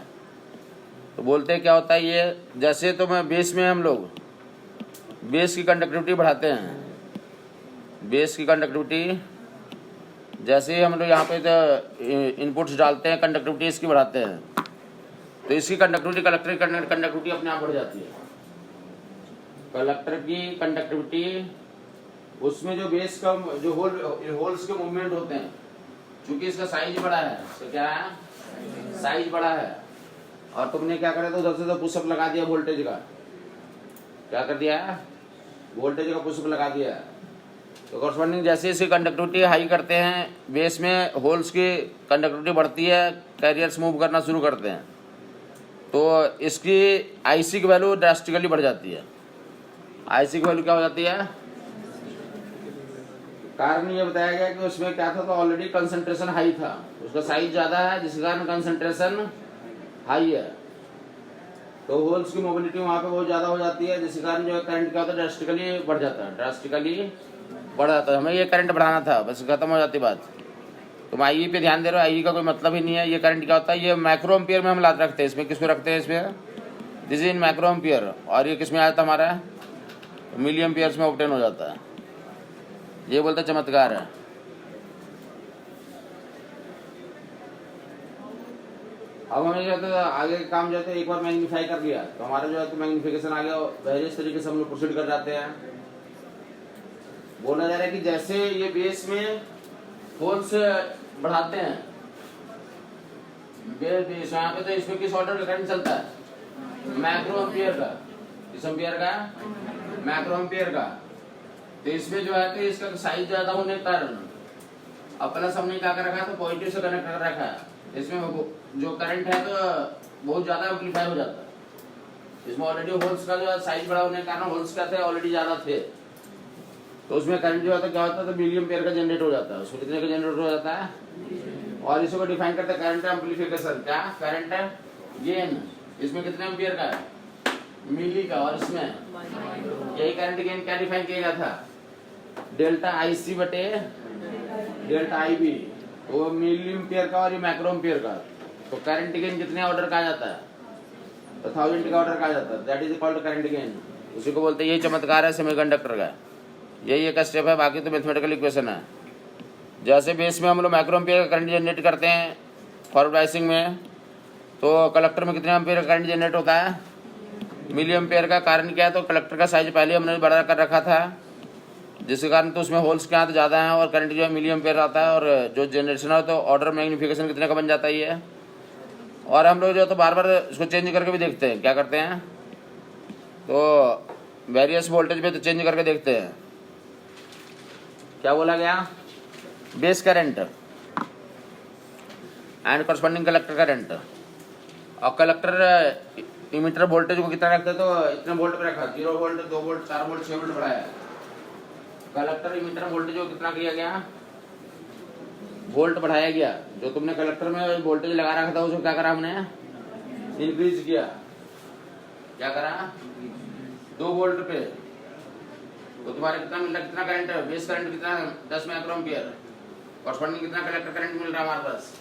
तो बोलते हैं क्या होता है ये, जैसे तो मैं बेस में हम लोग बेस की कंडक्टिविटी बढ़ाते हैं। बेस की कंडक्टिविटी जैसे ही हम लोग यहाँ पे तो इनपुट्स डालते हैं, कंडक्टिविटी इसकी बढ़ाते हैं, तो इसकी कंडक्टिविटी, कलेक्टर की कंडक्टिविटी अपने आप बढ़ जाती है। कलेक्टर की कंडक्टिविटी, उसमें जो बेस का जो होल्स के मूवमेंट होते हैं, क्योंकि इसका साइज बड़ा है, तो क्या है, साइज बड़ा है। और तुमने क्या करा, तो उधर से तो पुशअप लगा दिया वोल्टेज का, क्या कर दिया, वोल्टेज का पुशअप लगा दिया। तो कॉरस्पॉन्डिंग जैसे इसकी कंडक्टिविटी हाई करते हैं, बेस में होल्स की कंडक्टिविटी बढ़ती है, कैरियर्स मूव करना शुरू करते हैं, तो इसकी आईसी की वैल्यू ड्रास्टिकली बढ़ जाती है। आईसी की वैल्यू क्या हो जाती है, कारण ये बताया गया कि उसमें क्या था, तो ऑलरेडी कंसंट्रेशन हाई था, उसका साइज ज्यादा है, जिसके कारण कंसंट्रेशन हाई है, तो होल्स की मोबिलिटी वहां पे बहुत ज्यादा हो जाती है, जिसके कारण जो करंट क्या होता है, ड्रास्टिकली बढ़ जाता है, ड्रास्टिकली बढ़ जाता है। हमें ये करंट बढ़ाना था, बस खत्म हो जाती बात। तुम आई पे ध्यान दे रहे हो, आई का कोई मतलब ही नहीं है। ये करंट क्या होता है, ये माइक्रो एम्पियर में हम लाद रखते हैं। इसमें किसको रखते हैं, इसमें this is in micro ampere, और ये किसमें आता हमारा, मिली एम्पियर्स में ऑब्टेन हो जाता है। ये बोलते चमत्कार है। अब हमें जो है आगे काम जो है एक बार मैग्नीफाई कर लिया, तो हमारा जो है तो मैग्नीफिकेशन आ गया, वेरियस तरीके से हम लोग प्रोसीड कर जाते हैं। बोला जा रहा है कि जैसे ये बेस में होल्स बढ़ाते हैं, बेस यहाँ पे तो इसमें किस ऑर्डर का करंट चलता है, मैक्रो एम्पियर का, इस एम्पियर का मैक्रो एम्पियर का। तो इसमें जो है तो इसका साइज ज्यादा होने के कारण अब प्लस हमने क्या कर रखा है, तो पॉजिटिव से कनेक्ट कर रखा है। इसमें जो करंट है तो बहुत ज्यादा एम्पलीफाई हो जाता है। इसमें ऑलरेडी होल्स का जो साइज बड़ा होने के कारण होल्स क्या थे, ऑलरेडी ज्यादा थे, तो उसमें करंट जो होता है क्या होता है, तो मिली एम्पियर का जनरेट हो जाता है। उसमें कितने का जनरेट हो जाता है, और इसको डिफाइन करते हैं करंट एम्पलीफिकेशन, क्या करंट गेन। इसमें कितने एम्पियर का है, मिली का, और इसमें यही करंट गेन क्या डिफाइन किया गया था, डेल्टा IC बटे डेल्टा IB, वो मिली एम्पियर का और ये मैक्रो एम्पियर का। तो करंट गेन कितने ऑर्डर का आ जाता है, तो 1000 का ऑर्डर का आ जाता है, that is called current gain. उसी को बोलते हैं, यही चमत्कार है सेमीकंडक्टर का, यही एक स्टेप है, बाकी तो मैथमेटिकल इक्वेशन है। जैसे बेस में हम लोग माइक्रो एम्पियर का करंट जनरेट करते हैं फॉरवर्ड बायसिंग में, तो कलेक्टर में कितने एम्पियर का करंट जनरेट होता है, मिली एम्पियर का। कारण क्या है, तो कलेक्टर का साइज पहले हमने बड़ा कर रखा था, जिसके कारण तो उसमें होल्स क्या तो ज़्यादा है और करंट जो है मिली एम्पियर आता है, और जो जनरेशन है तो ऑर्डर मैग्निफिकेशन कितने का बन जाता है ये। और हम लोग जो तो बार बार इसको चेंज करके भी देखते हैं, क्या करते हैं, तो वेरियस वोल्टेज पे तो चेंज करके देखते हैं। क्या बोला गया, base current and corresponding collector current. और कलेक्टर इमीटर वोल्टेज को कितना रखते हैं, तो इतने वोल्ट पे रखा, 0 वोल्ट 2 वोल्ट 4 वोल्ट 6 वोल्ट बढ़ाया। कलेक्टर इमीटर वोल्टेज को कितना किया गया, वोल्ट बढ़ाया गया। जो तुमने कलेक्टर में वोल्टेज लगा रखा था उसको क्या करा हमने, इंक्रीज किया। क्या करा, 2 वोल्ट पे, तो तुम्हारे कितना मिल रहा, कितना करंट है, बेस करंट कितना, 10 माइक्रो एम्पियर, करस्पॉन्डिंग कितना कलेक्टर करंट मिल रहा है हमारे पास,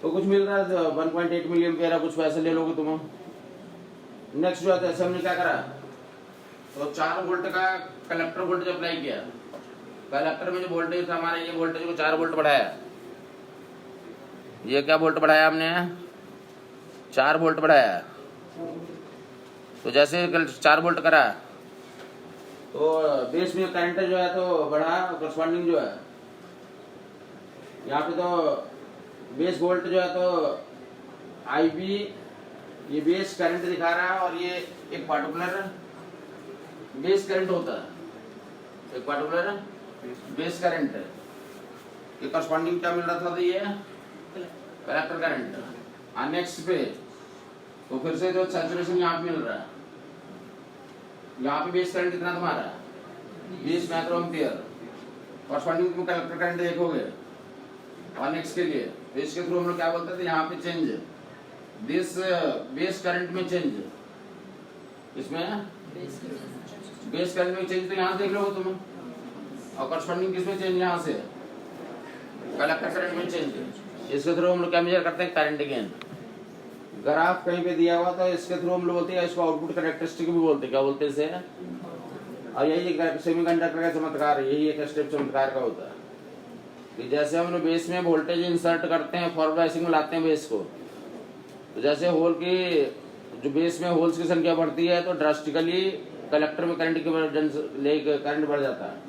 तो कुछ मिल रहा है 1.8 मिली एम्पियर है, कुछ पैसे ले लोगे तुम। नेक्स्ट जो है हमने क्या करा, तो 4 वोल्ट का कलेक्टर वोल्टेज अप्लाई किया। कलेक्टर में जो वोल्टेज था हमारा, ये वोल्टेज को 4 वोल्ट बढ़ाया। ये क्या वोल्ट बढ़ाया हमने, 4 वोल्ट बढ़ाया। तो जैसे 4 वोल्ट करा, तो बेस में करंट जो है तो बढ़ा, करस्पॉन्डिंग जो है यहाँ पे तो बेस वोल्ट जो है तो IB, ये बेस करंट दिखा रहा है, और ये एक पार्टिकुलर बेस करंट होता है, एक पार्टिकुलर बेस करंट। ये करस्पॉन्डिंग क्या मिल रहा था, तो ये कलेक्टर करंट। नेक्स्ट पे तो फिर से जो सैचुरेशन यहाँ पे मिल रहा है, यहाँ पे बेस करंट कितना तुम्हारा, 20 माइक्रो एम्पियर, करस्पॉन्डिंग तुम कलेक्टर करंट देखोगे। और नेक्स्ट के लिए तो इसके थ्रू हम लोग क्या बोलते थे, यहाँ पे चेंज, दिस बेस करंट में चेंज, इसमें बेस करंट में चेंज, तो यहाँ देख लो तुम। और करस्पॉन्डिंग किसमें चेंज, यहाँ से कलेक्टर करंट में चेंज। इसके थ्रू हम लोग क्या मेजर करते हैं, करंट गेन। ग्राफ कहीं पे दिया हुआ, तो इसके थ्रू हम लोग बोलते हैं, इसको आउटपुट कैरेक्टरिस्टिक भी बोलते हैं, क्या बोलते हैं इसे। और यही सेमीकंडक्टर का चमत्कार है, यही एक स्टेप चमत्कार का होता है कि जैसे हम लोग बेस में वोल्टेज इंसर्ट करते हैं, फॉरवर्ड बायसिंग में लाते हैं बेस को, तो जैसे होल की जो बेस में होल्स की संख्या बढ़ती है, तो ड्रास्टिकली कलेक्टर में करंट की करंट बढ़ जाता है।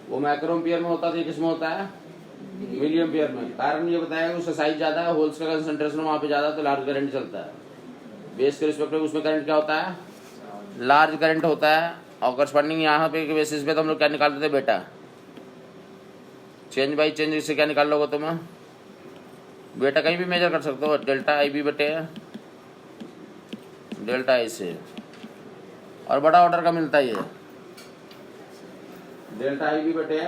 वो माइक्रो एम्पियर में होता था, किस में होता है, मिली एम्पियर में। कारण ये बताया कि उसका साइज ज्यादा है, होल्स का कंसंट्रेशन वहां पे ज्यादा, तो लार्ज करंट चलता है। बेस के रिस्पेक्ट में उसमें करंट क्या होता है, लार्ज करंट होता है। और करस्पॉन्डिंग यहाँ पे बेसिस पे तो हम लोग क्या निकालते थे बेटा, चेंज बाई चेंज से क्या निकाल लोगे तुम बेटा, कहीं भी मेजर कर सकते हो, डेल्टा IB बटे डेल्टा IC। और बड़ा ऑर्डर का मिलता है ये, डेल्टा IB बटे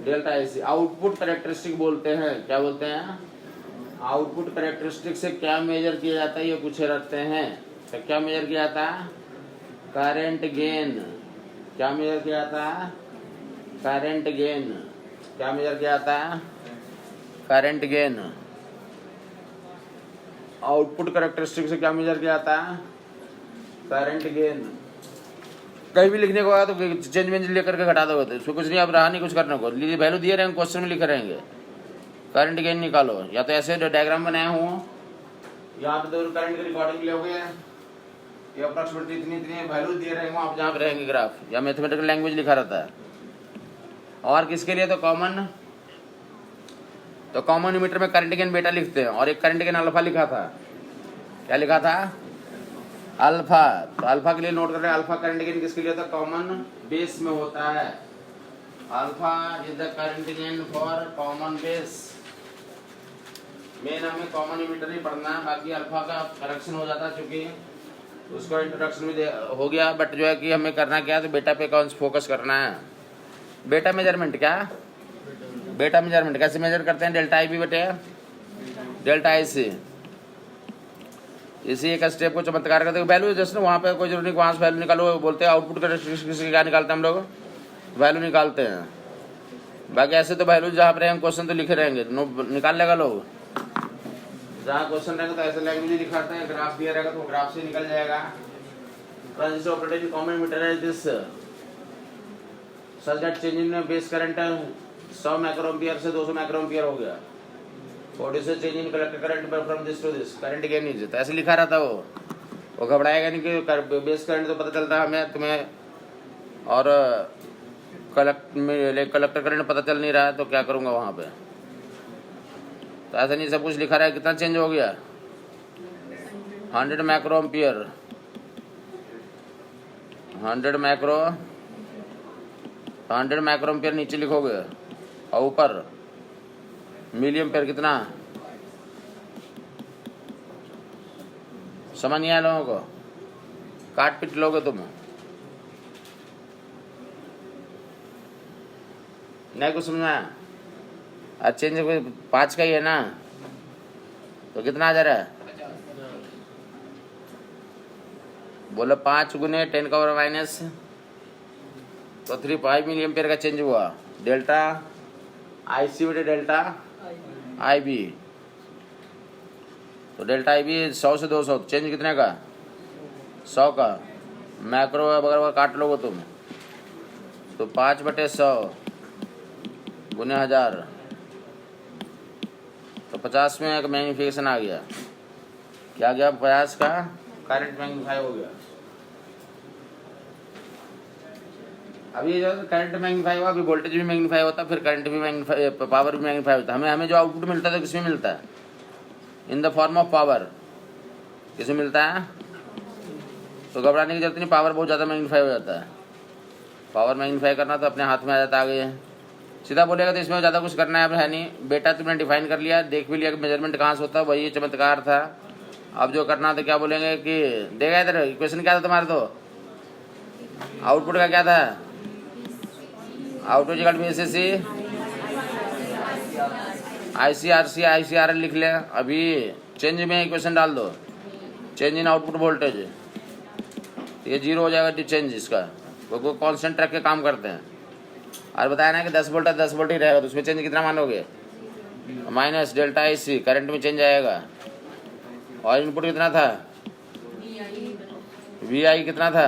डेल्टा IC। आउटपुट कैरेक्टरिस्टिक बोलते हैं, क्या बोलते हैं, आउटपुट कैरेक्टरिस्टिक से क्या मेजर किया जाता है, ये पूछे रहते हैं। तो क्या मेजर किया जाता है, करंट गेन। क्या मेजर किया जाता है, करंट गेन। क्या मेजर किया जाता है, करंट गेन। आउटपुट कैरेक्टरिस्टिक से क्या मेजर किया जाता है, करंट गेन। कहीं भी लिखने को आया तो चेंज वेंज लेकर के घटा दोगे, तो उसमें कुछ नहीं, अब रहा नहीं कुछ करने को, वैल्यू दिए रहेंगे, क्वेश्चन में लिखे रहेंगे, करंट गेन निकालो। या तो ऐसे डायग्राम बनाया हूँ, यहाँ पे तो करंट की रिकॉर्डिंग लोगे, ये अप्रॉक्सिमेटली इतनी इतनी वैल्यू दिए रहेंगे, आप जहाँ पे रहेंगे ग्राफ, या मैथमेटिकल लैंग्वेज लिखा रहता है। और किसके लिए, तो कॉमन यूनिटर में करंट गेन बेटा लिखते हैं, और एक करंट गेन अल्फा लिखा था। क्या लिखा था? अल्फा। तो अल्फा के लिए नोट कर रहे हैं, अल्फा करंट गेन किसके लिए होता है? कॉमन बेस में होता है। Alpha is the current gain for common base. Main हमें कॉमन इमीटर ही पढ़ना है, बाकी अल्फा का करेक्शन हो जाता है, चूंकि उसका इंट्रोडक्शन भी हो गया। बट जो है कि हमें करना क्या है, तो बेटा पे कौन फोकस करना है। बेटा मेजरमेंट क्या? बेटा मेजरमेंट कैसे मेजर करते हैं? डेल्टा आई बी बटे डेल्टा आई सी। इसी एक स्टेप को चमत्कार करते हैं। वैल्यू जस्ट वहाँ पे कोई जरूरी नहीं, वहाँ से वैल्यू निकालो। बोलते हैं आउटपुट का क्या निकालते हैं हम लोग? वैल्यू निकालते हैं। बाकी ऐसे तो वैल्यू जहाँ पर क्वेश्चन तो लिखे रहेंगे, निकाल लेगा लोग। जहाँ क्वेश्चन रहेगा तो ऐसे लैंग्वेज लिखाते हैं, ग्राफ दिया रहेगा तो ग्राफ से निकल जाएगा। ट्रांजिस्टर ऑपरेटेड कॉमन मीटर है this such that change in base current 100 microampere से 200 माइक्रोएम्पियर हो गया। What is the change in collector current from this to this? Current gain is, तो ऐसे लिखा रहता वो घबराएगा नहीं कि बेस करंट तो पता चलता है हमें तुम्हें, और कलेक्टर करंट पता चल नहीं रहा है, तो क्या करूँगा वहाँ पे? तो ऐसा नहीं, सब कुछ लिखा रहा है। कितना चेंज हो गया? 100 माइक्रोएम्पियर, 100 माइक्रोएम्पियर नीचे लिखोगे, और ऊपर मिली एम्पियर कितना? समझ नहीं आया लोगों को? काट पीट लोगे तुम? नहीं कुछ समझना? अच्छा चेंज 5 का ही है ना, तो कितना आ जा रहा है? बोलो 5 गुने 10 का पावर माइनस, तो 3.5 मिली एम्पियर का चेंज हुआ। डेल्टा आई सी बटे डेल्टा आई बी। तो डेल्टा आई बी 100 से 200, चेंज कितने का? 100 का। मैक्रो अगर काट लोगे तुम तो 5/100 गुने 1000, तो 50 में एक मैग्निफिकेशन आ गया। क्या गया? 50 का करंट मैग्नीफाई हो गया। अभी जो करंट मैग्नीफाई हुआ, अभी वोल्टेज भी मैग्नीफाई होता, फिर करंट भी मैग्नीफाई, पावर भी मैग्नीफाई होता। हमें जो आउटपुट मिलता है तो किसमें मिलता है? In the form of power. किसमें मिलता है? तो घबराने की जरूरत नहीं, पावर बहुत ज़्यादा मैग्नीफाई हो जाता है। पावर मैग्नीफाई करना तो अपने हाथ में आ जाता। आगे सीधा बोलेगा तो इसमें ज़्यादा कुछ करना है अब है नहीं। बेटा तुमने डिफाइन कर लिया, देख भी लिया कि मेजरमेंट कहाँ से होता है, वही चमत्कार था। अब जो करना तो क्या बोलेंगे कि देगा इधर क्वेश्चन क्या था तुम्हारा? तो आउटपुट का क्या था? Output equal to SSC ICRC ICRL लिख ले। अभी चेंज में इक्वेशन डाल दो, चेंज इन आउटपुट वोल्टेज, ये 0 हो जाएगा चेंज इसका। वो कांस्टेंट रख के काम करते हैं। और बताया ना कि 10 वोल्ट है, 10 वोल्ट ही रहेगा, तो उसमें चेंज कितना मानोगे? Minus delta I C, current में चेंज आएगा। और इनपुट कितना था? वी आई कितना था?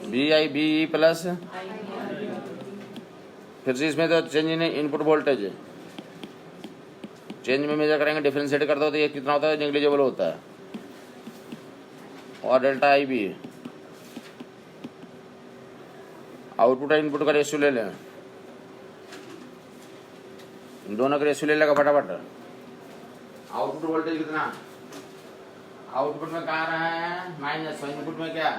V I B E plus, फिर से इसमें तो change in input voltage, change में मेजर करेंगे, डिफरेंशिएट कर दो तो ये कितना होता है? नेग्लिजिबल होता है। और डेल्टा आई बी, आउटपुट और इनपुट का रेशियो ले लें, दोनों का रेशियो ले लेगा फटाफट। आउटपुट वोल्टेज कितना? आउटपुट में कहाँ रहा है? माइनस, और इनपुट में क्या?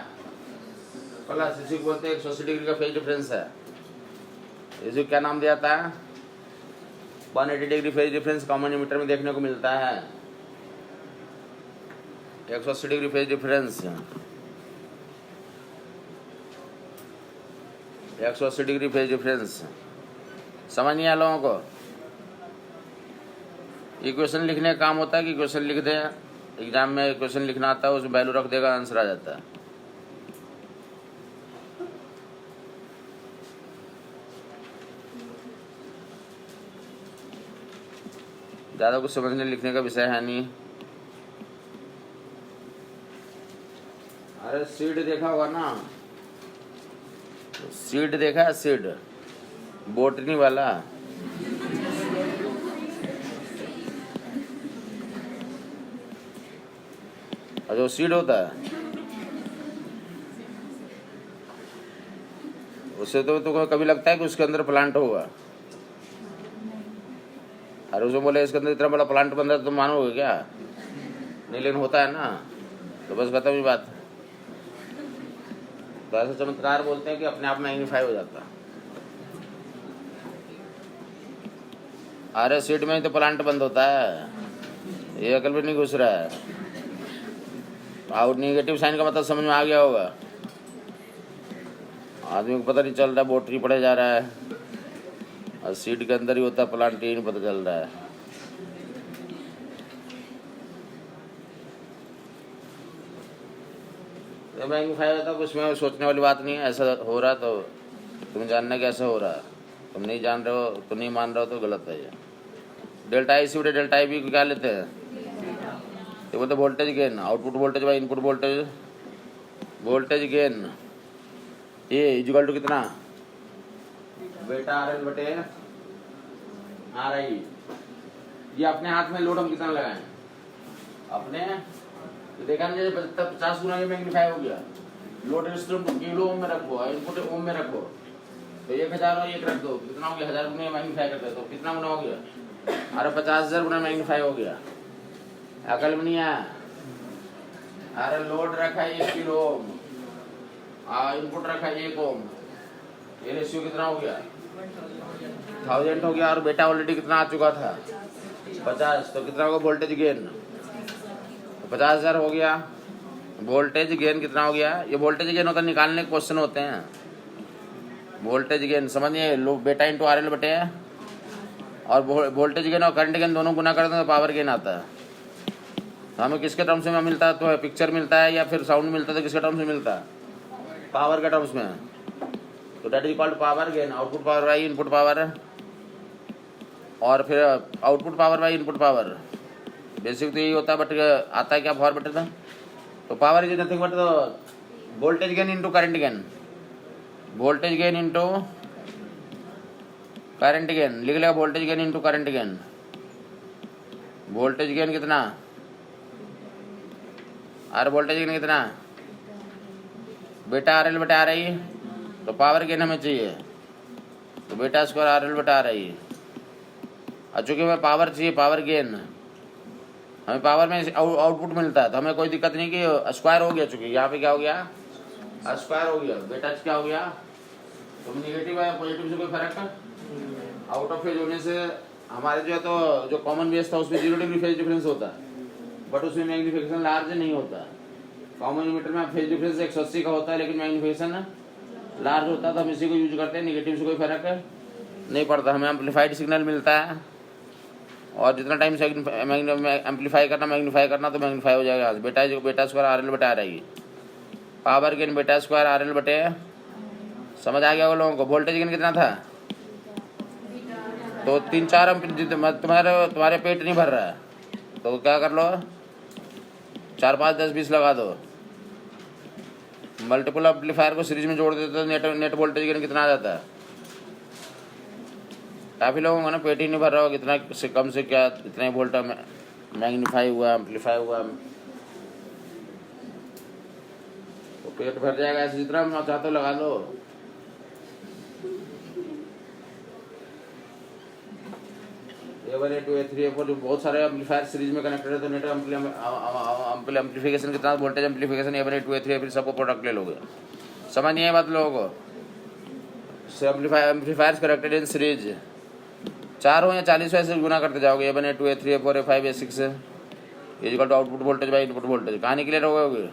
प्लस। इसी को बोलते हैं 180 डिग्री का फेज डिफरेंस है। इसी को क्या नाम दिया था? 180 degree phase difference common emitter में देखने को मिलता है। 180 degree phase difference, 180 degree phase difference. समझ नहीं आया लोगों को? इक्वेशन लिखने का काम होता है कि इक्वेशन लिख दें, एग्जाम में इक्वेशन लिखना आता है, उसमें वैल्यू रख देगा, आंसर आ जाता है। ज़्यादा कुछ समझने लिखने का विषय है नहीं। अरे सीड देखा होगा ना? सीड देखा है? सीड बोटनी वाला, और जो सीड होता है उससे तो तुमको कभी लगता है कि उसके अंदर प्लांट होगा? और उसमें बोले इसके अंदर इतना बड़ा प्लांट बन रहा है, तुम मानोगे क्या? नहीं, लेकिन होता है ना, तो बस खत्म ही बात। तो ऐसा चमत्कार बोलते हैं कि अपने आप मैग्नीफाई हो जाता। अरे सीट में ही तो प्लांट बंद होता है, ये अकल भी नहीं घुस रहा है। आउट नेगेटिव साइन का मतलब समझ में आ गया होगा। आदमी को पता नहीं चल रहा, बोटरी पड़े जा रहा है और सीट के अंदर ही होता है प्लांट, ही नहीं पता चल रहा है। मैग्नीफाई होता है, उसमें सोचने वाली बात नहीं है। ऐसा हो रहा तो तुम जानना कि ऐसा हो रहा है, तुम नहीं जान रहे हो, तुम नहीं मान रहे हो तो गलत है ये। डेल्टा आई सी बटे डेल्टा आई बी को क्या लेते हैं? ये बोलते voltage gain, output voltage by input voltage, voltage gain ये इक्वल टू कितना? बेटा आर एल बटे आर आई। ये अपने हाथ में लोड हम कितना लगाएं? अपने देखा नहीं, 50 गुना ये मैग्नीफाई हो गया। लोड रेजिस्टेंस किलो ओम में रखो, इनपुट ओम में रखो, तो 1000 और 1 रख दो, कितना हो गया? 1000 गुना मैग्नीफाई करते तो कितना गुना हो गया? अरे 50,000 गुना मैग्नीफाई हो गया। अकल में नहीं आया? अरे लोड रखा 1 किलो ओम, इनपुट रखा 1 ओम, ये रेशियो कितना हो गया? 1000 हो गया। और बेटा ऑलरेडी कितना आ चुका था? 50, तो कितना होगा वोल्टेज गेन? 50,000 हो गया। वोल्टेज गेन कितना हो गया? ये वोल्टेज गेन होता निकालने के क्वेश्चन होते हैं। वोल्टेज गेन समझिए, लो बेटा इंटू आर एल बटे, और वोल्टेज गेन और करंट गेन दोनों गुना करते हैं तो पावर गेन आता है। तो हमें किसके टर्म्स में मिलता है? तो पिक्चर मिलता है या फिर साउंड मिलता है, तो किसके टर्म्स में मिलता है? पावर के टर्म्स में। तो that is called power gain, output power by input power, और फिर output power by input power. Basic तो यही होता है, बट आता है क्या फॉर बटे था? तो power is nothing but voltage gain into current gain, voltage gain into current gain. लिख लेगा voltage gain into current gain. Voltage gain कितना? और वोल्टेज गेन कितना? बेटा आर एल बटे आर आई। तो पावर गेन हमें चाहिए, तो बेटा स्क्वायर आर एल बटे आर आई। और चूंकि हमें पावर चाहिए, पावर गेन, हमें पावर में आउटपुट मिलता है, तो हमें कोई दिक्कत नहीं कि स्क्वायर हो गया। चूंकि यहाँ पे क्या हो गया? स्क्वायर हो गया। बेटा क्या हो गया? तो नेगेटिव है पॉजिटिव से कोई फर्क? आउट ऑफ फेज होने से हमारे जो है, तो जो कॉमन बेस था उसमें 0 डिग्री फेज डिफरेंस होता है, बट उसमें मैग्नीफिकेशन लार्ज नहीं होता। कॉमन मीटर में फेज डिफरेंस 180 का होता है, लेकिन मैग्नीफिकेशन लार्ज होता है, तो हम इसी को यूज करते हैं। नेगेटिव से कोई फर्क नहीं पड़ता, हमें एम्पलीफाइड सिग्नल मिलता है। और जितना टाइम से एम्पलीफाई करना, मैग्नीफाई करना, तो मैग्नीफाई हो जाएगा। बेटा स्क्वायर आर एल बटे आर आई। पावर गेन बेटा स्क्वायर आर एल बटे, समझ आ गया वो लोगों को? वोल्टेज गेन कितना था? तो 3-4 तुम्हारे पेट नहीं भर रहा है, तो क्या कर लो? 4, 5, 10, 20 लगा दो। मल्टीपल एम्पलीफायर को सीरीज में जोड़ देते तो नेट वोल्टेज गेन कितना आ जाता है? काफ़ी लोगों को ना पेट ही नहीं भर रहा होगा, कितना से कम से क्या इतने वोल्ट मैग्नीफाई हुआ, एम्पलीफाई हुआ, तो पेट भर जाएगा। ऐसे जितना हम चाहते हो लगा लो। A1 A2 A3 A4 जो बहुत सारे एम्पलीफायर सीरीज में कनेक्टेड है, तो नेट एम्पलीफिकेशन कितना? Voltage amplification A1 A2 A3 A4 सबको प्रोडक्ट ले लोगे। समझ नहीं है बात लोगों को? एम्पलीफायर्स कनेक्टेड इन सीरीज 4 हो या 40 हो, ऐसे गुना करते जाओगे। A1 A2 A3 A4 A5 A6 equal to output voltage by input voltage. कहाँ क्लियर हो गए?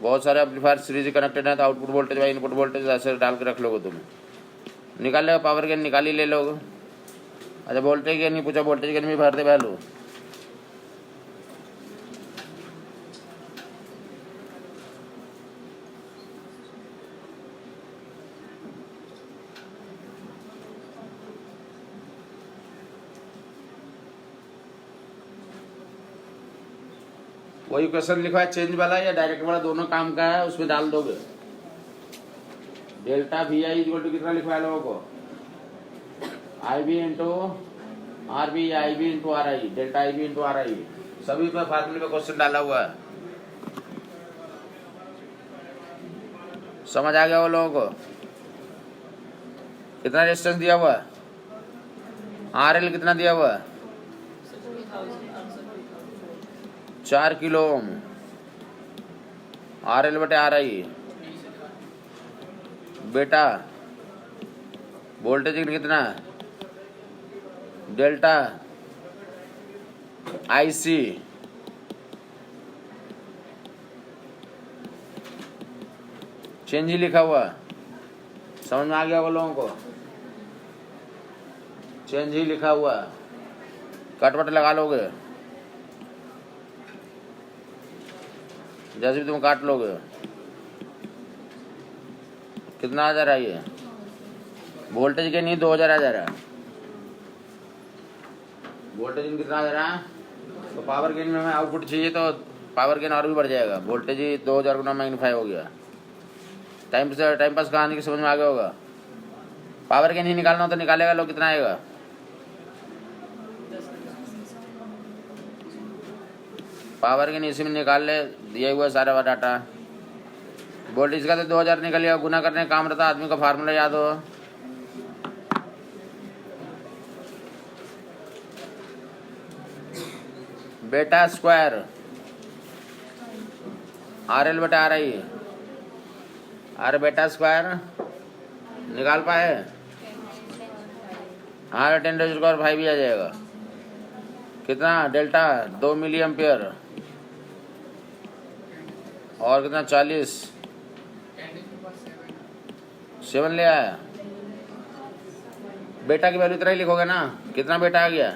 बहुत सारे एम्पलीफायर सीरीज कनेक्टेड है, तो output voltage by input voltage ऐसे डाल के रख लोगे। तुम निकाल लेगा, पावर गेन निकाल ही ले लोगे। अच्छा वोल्टेज गेन नहीं पूछा, वोल्टेज गेन भी भर दे वैल्यू। वही क्वेश्चन लिखा है चेंज वाला या डायरेक्ट वाला, दोनों काम का है, उसमें डाल दोगे। Delta V I equal to कितना लिखवा है लोगों को? I B into R B, I B into R I, delta I B into R I, सभी पे फार्मूले में क्वेश्चन डाला हुआ है। समझ आ गया वो लोगों को? कितना रेजिस्टेंस दिया हुआ है? आर एल कितना दिया हुआ है? 4 किलो ओम, RL बटे RI। बेटा वोल्टेज कितना, डेल्टा IC, चेंज ही लिखा हुआ, समझ में आ गया वो लोगों को, चेंज ही लिखा हुआ, कटवट लगा लोगे जैसे भी तुम काट लोगे। कितना आ जा रहा है ये, वोल्टेज के नहीं 2000 आ जा रहा है, वोल्टेज में कितना आ जा रहा है, तो पावर गेन में हमें आउटपुट चाहिए तो पावर गेन और भी बढ़ जाएगा, वोल्टेज ही 2000 गुना मैग्नीफाई हो गया। टाइम पास कहानी की समझ में आ गया होगा। पावर गेन ही निकालना हो तो निकालेगा लोग, कितना आएगा, पावर गेन इसी में निकाल ले, दिया हुआ सारा डाटा। वोल्टेज का तो 2000 निकल गया, गुना करने का काम रहता, आदमी का फार्मूला याद हो, बेटा स्क्वायर RL बटा RI। अरे बेटा स्क्वायर निकाल पाए, हाँ 10⁻⁵ भी आ जाएगा। कितना, डेल्टा 2 मिली एम्पियर, और कितना 40, 7 ले आया। बेटा की वैल्यू इतना ही लिखोगे ना, कितना बेटा आ गया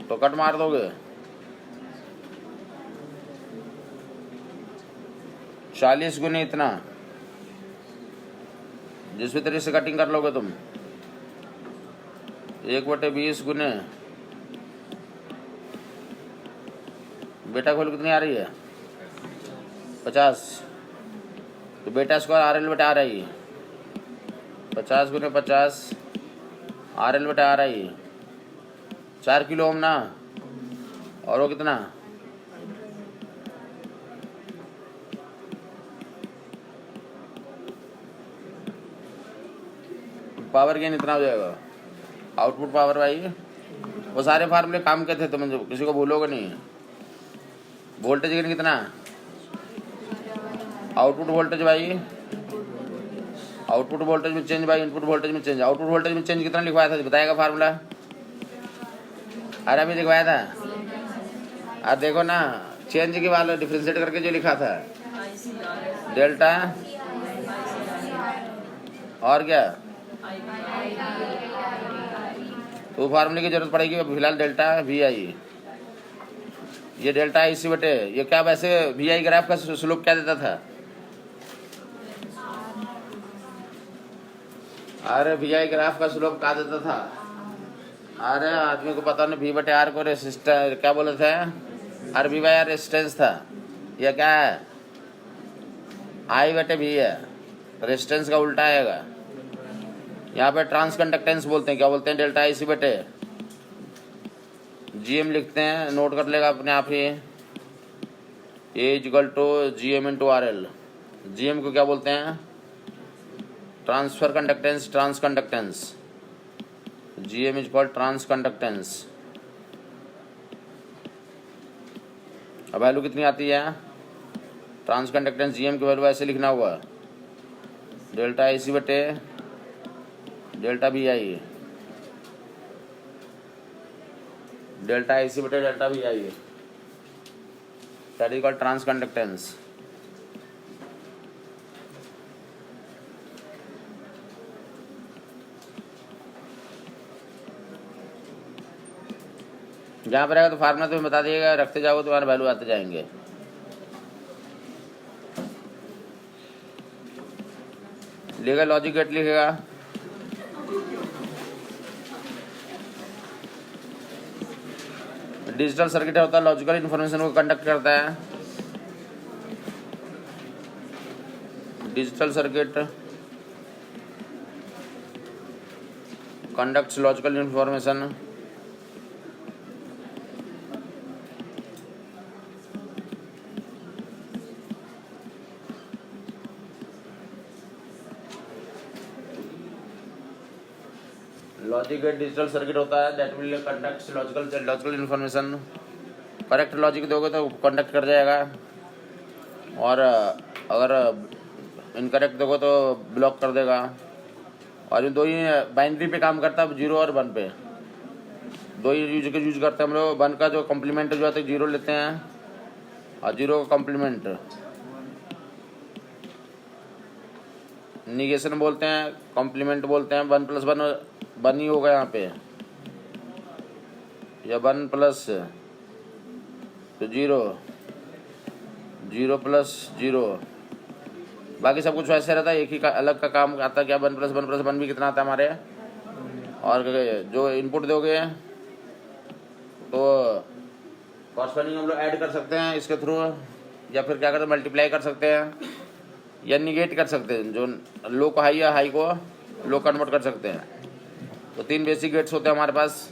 तो कट मार दोगे, 40 गुने इतना, जिस भी तरीके से कटिंग कर लोगे तुम, 1/20 गुने, बेटा की वैल्यू कितनी आ रही है 50, तो बेटा स्क्वायर RL बटा RI, 50 गुने 50 RL बटा RI, 4 किलो ओम ना, और वो कितना, पावर गेन इतना हो जाएगा, आउटपुट पावर भाई। वो सारे फार्मूले काम के थे, तुम किसी को भूलोगे नहीं। वोल्टेज गेन कितना, आउटपुट वोल्टेज भाई, आउटपुट वोल्टेज में चेंज भाई, इनपुट वोल्टेज में चेंज, आउटपुट वोल्टेज में चेंज कितना लिखवाया था बताएगा फार्मूला, अरे अभी लिखवाया था, अब देखो ना, चेंज के वाले डिफ्रेंशिएट करके जो लिखा था, डेल्टा और क्या, तो फार्मूले की जरूरत पड़ेगी फिलहाल, डेल्टा VI, ये डेल्टा IC बटे, ये क्या वैसे VI ग्राफ का स्लोप क्या देता था, अरे VI ग्राफ का स्लोप क्या देता था, अरे आदमी को पता नहीं, V बटे R को रेसिस्टर क्या बोले थे, RV/R रेजिस्टेंस था, यह क्या है I बटे V है, रेजिस्टेंस का उल्टा आएगा। यहाँ पे ट्रांस कंडक्टेंस बोलते हैं, क्या बोलते हैं, डेल्टा IC बटे GM लिखते हैं, नोट कर लेगा अपने आप ही, A = GM × RL। GM को क्या बोलते हैं, transfer conductance, transconductance, GM = transconductance. अब वैल्यू कितनी आती है, ट्रांस कंडक्टेंस GM की वैल्यू ऐसे लिखना होगा, डेल्टा IC बटे डेल्टा VI, डेल्टा IC बटे delta VI, that is called transconductance. जहाँ पर आएगा तो फार्मूला तुम्हें बता दिएगा, रखते जाओगे तुम्हारे वैल्यू आते जाएंगे। लिखेगा लॉजिक गेट, लिखेगा डिजिटल सर्किट होता है, लॉजिकल इन्फॉर्मेशन को कंडक्ट करता है। Digital circuit conducts logical information. Logic gate digital circuit होता है, that will conducts logical information. Correct logic दोगे तो कंडक्ट कर जाएगा, और अगर इनकरेक्ट दोगे तो ब्लॉक कर देगा। और दो ही बाइनरी पे काम करता है, 0 और 1 पे, दो ही यूज करते हैं हम लोग। 1 का जो कॉम्प्लीमेंट जो है 0 लेते हैं, और 0 का कॉम्प्लीमेंट निगेशन बोलते हैं, कॉम्प्लीमेंट बोलते हैं। 1 + 1 1 ही होगा यहाँ पे, या 1 प्लस तो 0, 0 + 0, बाकी सब कुछ वैसे रहता है। एक ही का अलग का काम आता है क्या, 1 + 1 + 1 भी कितना आता है हमारे। और जो इनपुट दोगे तो कॉरस्पॉन्डिंग हम लोग ऐड कर सकते हैं इसके थ्रू, या फिर क्या करते हैं मल्टीप्लाई कर सकते हैं, या निगेट कर सकते हैं। जो लो को हाई या हाई को लो कन्वर्ट कर सकते हैं। तो 3 बेसिक गेट्स होते हैं हमारे पास।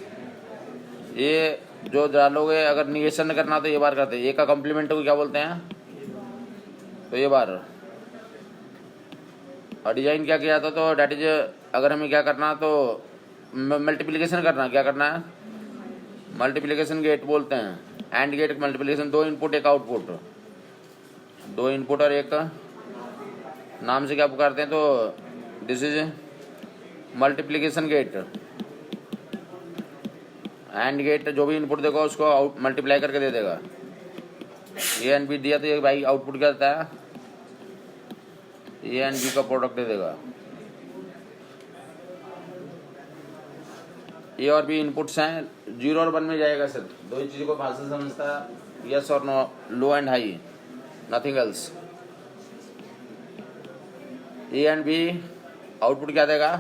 ये जो डालोगे, अगर निगेशन करना तो ये बार करते हैं। ए का कॉम्प्लीमेंट को क्या बोलते हैं, तो ये बार। और डिजाइन क्या किया था, तो डैट इज अगर हमें क्या करना तो मल्टीप्लिकेशन करना, क्या करना है मल्टीप्लिकेशन गेट बोलते हैं। And gate multiplication, 2 input 1 output, 2 input और 1 नाम से क्या पुकारते हैं, तो this is multiplication gate. And gate जो भी इनपुट देगा उसको आउट मल्टीप्लाई करके दे देगा। ए एंड बी दिया तो ये भाई आउटपुट क्या देता है, ए एंड बी का प्रोडक्ट दे देगा। ए और बी इनपुट्स हैं, 0 और 1 में जाएगा सर। दो ही चीज़ों को भाषा समझता है, यस और no, low and high, nothing else. A and B output क्या देगा,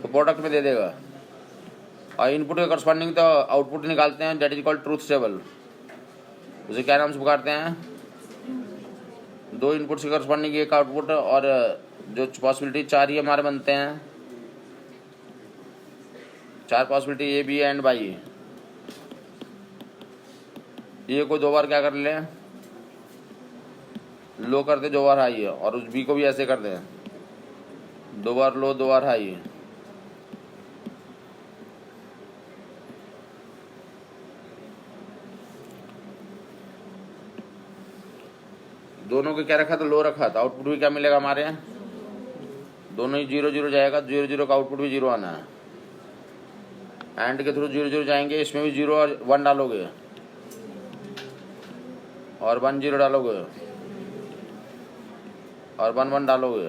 तो प्रोडक्ट में दे देगा। और इनपुट के करस्पॉन्डिंग तो आउटपुट निकालते हैं, that is called truth table. उसे क्या नाम से पुकारते हैं, 2 इनपुट से करस्पॉन्डिंग 1 आउटपुट, और जो पॉसिबिलिटी 4 ही हमारे बनते हैं, 4 possibility A B and Y. A को 2 बार क्या कर ले, लो कर दे, 2 बार हाई है, और उस बी को भी ऐसे कर दे, 2 बार लो 2 बार हाई। दोनों को क्या रखा, तो लो रखा था। आउटपुट भी क्या मिलेगा हमारे, दोनों ही 0 0 जाएगा, 0 0 का आउटपुट भी 0 आना है। एंड के थ्रू 0 0 जाएंगे, इसमें भी 0 और 1 डालोगे, और 1 0 डालोगे, और 1 1 डालोगे।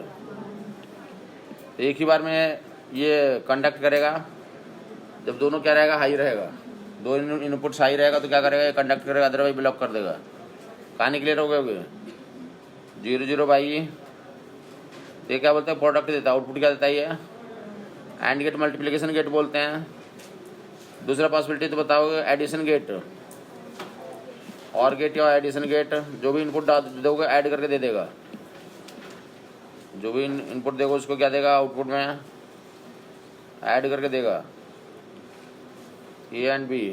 तो एक ही बार में ये कंडक्ट करेगा। जब दोनों क्या रहेगा, हाई रहेगा, 2 इनपुट्स हाई रहेगा तो क्या करेगा, ये कंडक्ट करेगा, अदरवाइज ब्लॉक कर देगा। कहानी क्लियर हो गए, 0 0 बाई। ये क्या बोलते हैं, प्रोडक्ट देता है। आउटपुट क्या देता है, ये एंड गेट मल्टीप्लिकेशन गेट बोलते हैं। दूसरा पॉसिबिलिटी तो बताओगे, एडिशन गेट, और गेट या एडिशन गेट। जो भी इनपुट दोगे ऐड करके दे देगा, जो भी इनपुट देगा उसको क्या देगा, आउटपुट में ऐड करके देगा। A and B,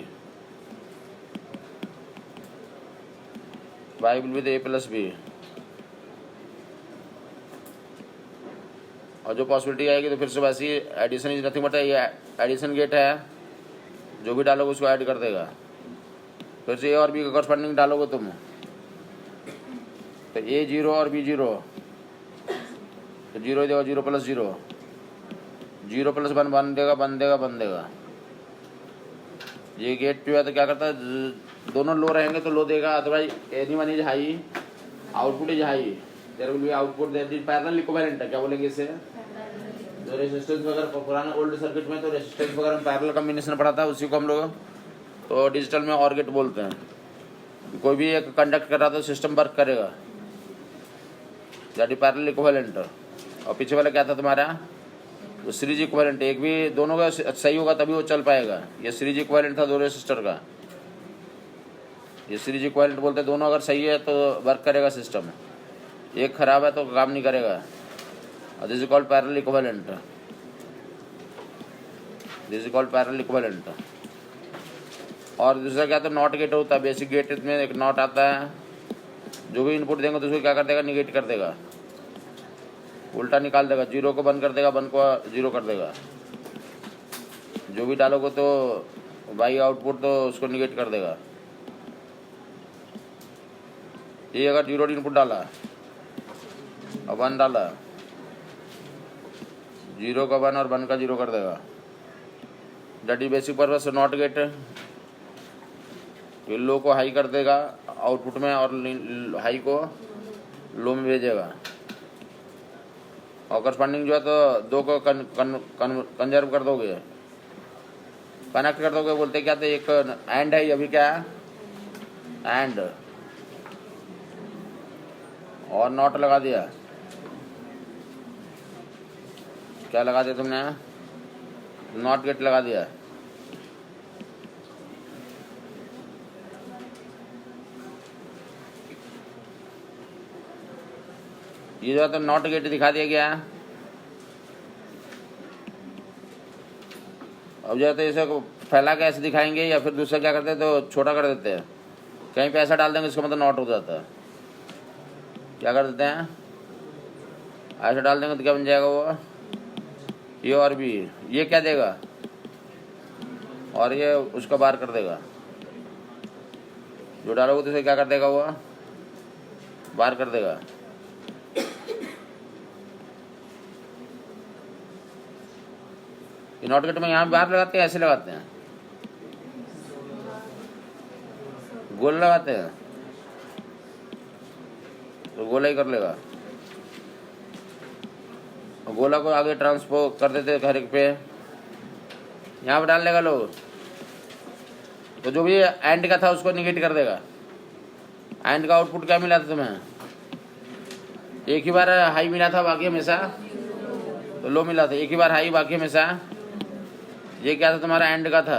Y will be the A plus B. और जो पॉसिबिलिटी आएगी तो फिर से वैसी एडिशन इज नथिंग बट, ये एडिशन गेट है, जो भी डालोगे उसको ऐड कर देगा। फिर से ए और बी का करस्पॉन्डिंग डालोगे तुम, तो ए 0 और बी 0, तो 0 देगा, 0 + 0, 0 + 1 1 देगा, 1 देगा, 1 देगा। ये गेट जो है तो क्या करता है, दोनों लो रहेंगे तो लो देगा, otherwise anyone is high, output is high, there will be output, that is parallel equivalent है। क्या बोलेंगे इसे, जो रेजिस्टेंस वगैरह पुराने ओल्ड सर्किट में तो रेजिस्टेंस वगैरह में पैरेलल कॉम्बिनेशन पढ़ा था, उसी को हम लोग तो डिजिटल में और गेट बोलते हैं। कोई भी एक कंडक्ट कर रहा तो सिस्टम वर्क करेगा, दैट इज पैरेलल इक्विवेलेंट। और पीछे वाला क्या था तुम्हारा, वो सीरीज इक्विवेलेंट। एक भी दोनों का सही होगा तभी वो चल पाएगा। ये सीरीज इक्विवेलेंट था 2 रेजिस्टर का, ये सीरीज इक्विवेलेंट बोलते हैं। दोनों अगर सही है तो वर्क करेगा सिस्टम, एक खराब है तो काम नहीं करेगा। This is called parallel equivalent, this is called parallel equivalent. और दूसरा क्या, तो नॉट गेट होता है। बेसिक गेट में एक नॉट आता है, जो भी इनपुट देंगे तो उसको क्या कर देगा, निगेट कर देगा, उल्टा निकाल देगा। 0 को 1 कर देगा, 1 को 0 कर देगा। जो भी डालोगे तो बाई आउटपुट तो उसको निगेट कर देगा। ये अगर 0 इनपुट डाला और 1 डाला, 0 का 1 और 1 का 0 कर देगा। That is basic purpose not gate. ये लो को हाई कर देगा आउटपुट में और हाई को लो में भेजेगा। और करस्पॉन्डिंग जो है तो 2 को कंजर्व कर दोगे, कनेक्ट कर दोगे। बोलते क्या थे, एक एंड है, अभी क्या है एंड, और नॉट लगा दिया। क्या लगा दिया तुमने, नॉट गेट लगा दिया। ये जो है तो नॉट गेट दिखा दिया गया। अब जो है तो इसे फैला के ऐसे दिखाएंगे या फिर दूसरा क्या करते हैं तो छोटा कर देते हैं। कहीं पे ऐसा डाल देंगे इसका मतलब नॉट हो जाता है। क्या कर देते हैं, ऐसा डाल देंगे तो क्या बन जाएगा वो, ये और भी, ये क्या देगा और ये उसका बाहर कर देगा। जो डालोगे तो इसे क्या कर देगा, वो बाहर कर देगा। नॉट गेट में यहाँ बाहर लगाते हैं, ऐसे लगाते हैं, गोल लगाते हैं तो गोला ही कर लेगा। गोला को आगे ट्रांसफर कर देते हर एक पे, यहाँ पे डाल लेगा लोग तो जो भी एंड का था उसको निगेट कर देगा। एंड का आउटपुट क्या मिला था तुम्हें, एक ही बार हाई मिला था बाकी हमेशा तो लो मिला था, एक ही बार हाई बाकी हमेशा। ये क्या था तुम्हारा, एंड का था।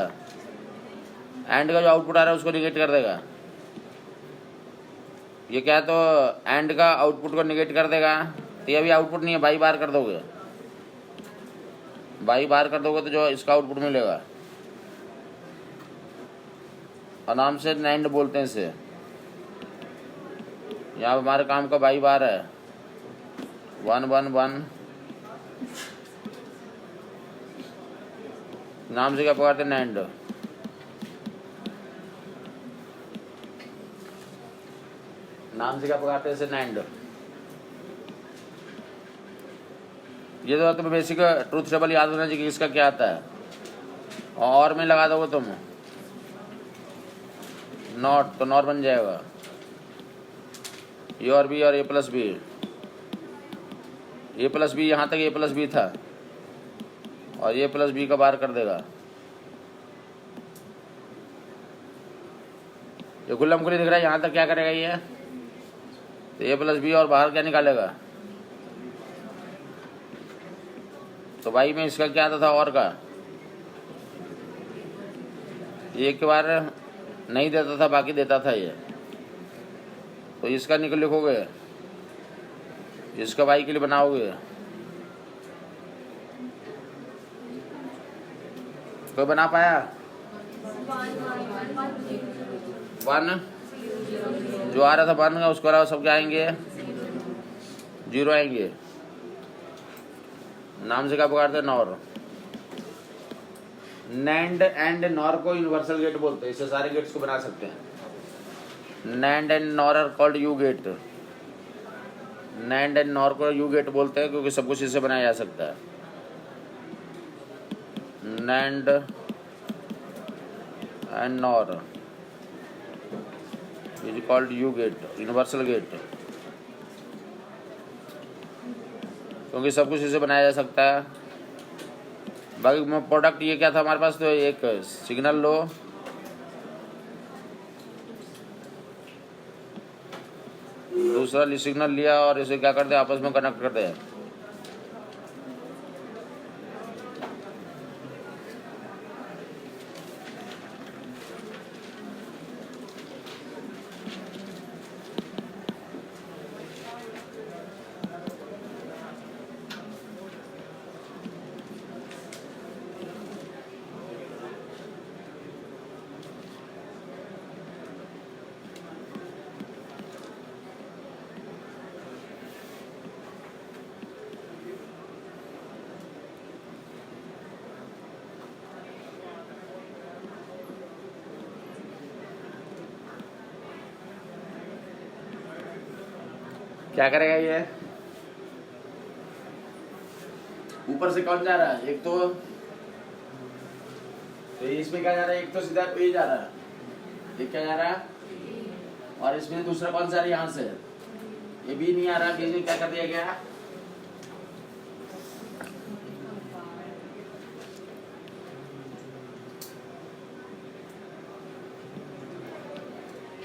एंड का जो आउटपुट आ रहा है उसको निगेट कर देगा। ये क्या है तो एंड का आउटपुट को निगेट कर देगा। तो ये अभी आउटपुट नहीं है, बाई बार कर दोगे, बाई बार कर दोगे तो जो इसका आउटपुट मिलेगा। आराम से नैंड बोलते हैं इसे। यहाँ हमारे काम का बाई बार है, 1 1 1। नाम से क्या पकड़ते हैं, नैंड। नाम से क्या पकड़ते हैं इसे, नैंड। ये तो तुम्हें बेसिक ट्रूथ टेबल याद होना चाहिए कि इसका क्या आता है। और में लगा दोगे तुम नॉट तो नॉट बन जाएगा, ए और बी और ए प्लस बी। ए प्लस बी, यहाँ तक ए प्लस बी था और ए प्लस बी का बाहर कर देगा। ये गुल्लम खुली दिख रहा है, यहाँ तक क्या करेगा ये, तो ए प्लस बी और बाहर क्या निकालेगा। तो भाई में इसका क्या आता था, और का एक बार नहीं देता था बाकी देता था ये। तो इसका निकल लिखोगे, इसका वाई के लिए बनाओगे। कोई बना पाया, 1 जो आ रहा था 1 का, उसको अलावा सब क्या आएंगे, 0 आएंगे। नाम से क्या पकड़ते हैं, नॉर। नैंड एंड नॉर को यूनिवर्सल गेट बोलते हैं, इससे सारे गेट्स को बना सकते हैं। NAND and NOR are called U gate. NAND and NOR को यू गेट बोलते हैं क्योंकि सब कुछ इससे बनाया जा सकता है। NAND and NOR is called U gate, universal gate, क्योंकि सब कुछ इससे बनाया जा सकता है। बाकी प्रोडक्ट ये क्या था हमारे पास, तो एक सिग्नल लो, दूसरा सिग्नल लिया और इसे क्या करते हैं, आपस में कनेक्ट करते हैं। क्या करेगा ये? ऊपर से कौन जा रहा है? एक तो इसमें क्या जा रहा है? एक तो सीधा ए जा रहा है, एक क्या जा रहा है, और इसमें दूसरा कौन सा रहा है? यहाँ से ये बी नहीं आ रहा, बीच में क्या कर दिया गया?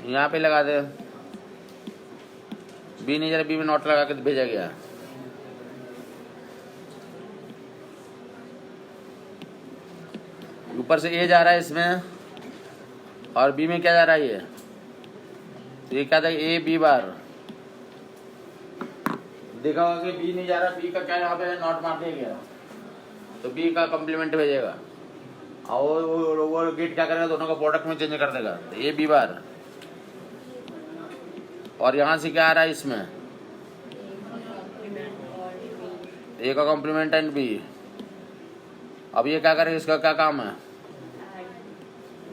यहाँ पे लगा दे, बी नहीं जा रहा, बी में नॉट लगा के भेजा गया। ऊपर से ए जा रहा है इसमें, और बी में क्या जा रहा है? ये तो ये क्या था? A B bar. देखा होगा कि बी नहीं जा रहा, बी का क्या यहाँ पे नॉट मार दिया गया, तो बी का कॉम्प्लीमेंट भेजेगा, और वो गेट क्या करेगा? दोनों का प्रोडक्ट में चेंज कर देगा। तो ए बी बार, और यहाँ से क्या आ रहा है इसमें? ए का कॉम्प्लीमेंट एंड बी। अब ये क्या करेगा? इसका क्या काम है?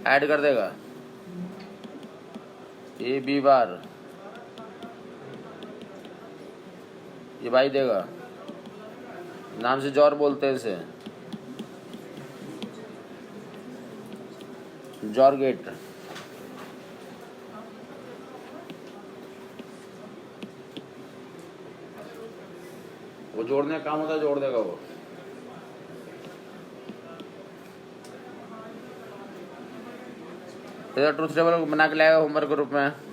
ऐड कर देगा ए बी बार, ये भाई देगा, नाम से जॉर बोलते हैं इसे, जॉर गेट। वो जोड़ने का काम होता है, जोड़ देगा वो। ट्रूथ टेबल बना के लाएगा होमवर्क ग्रुप में।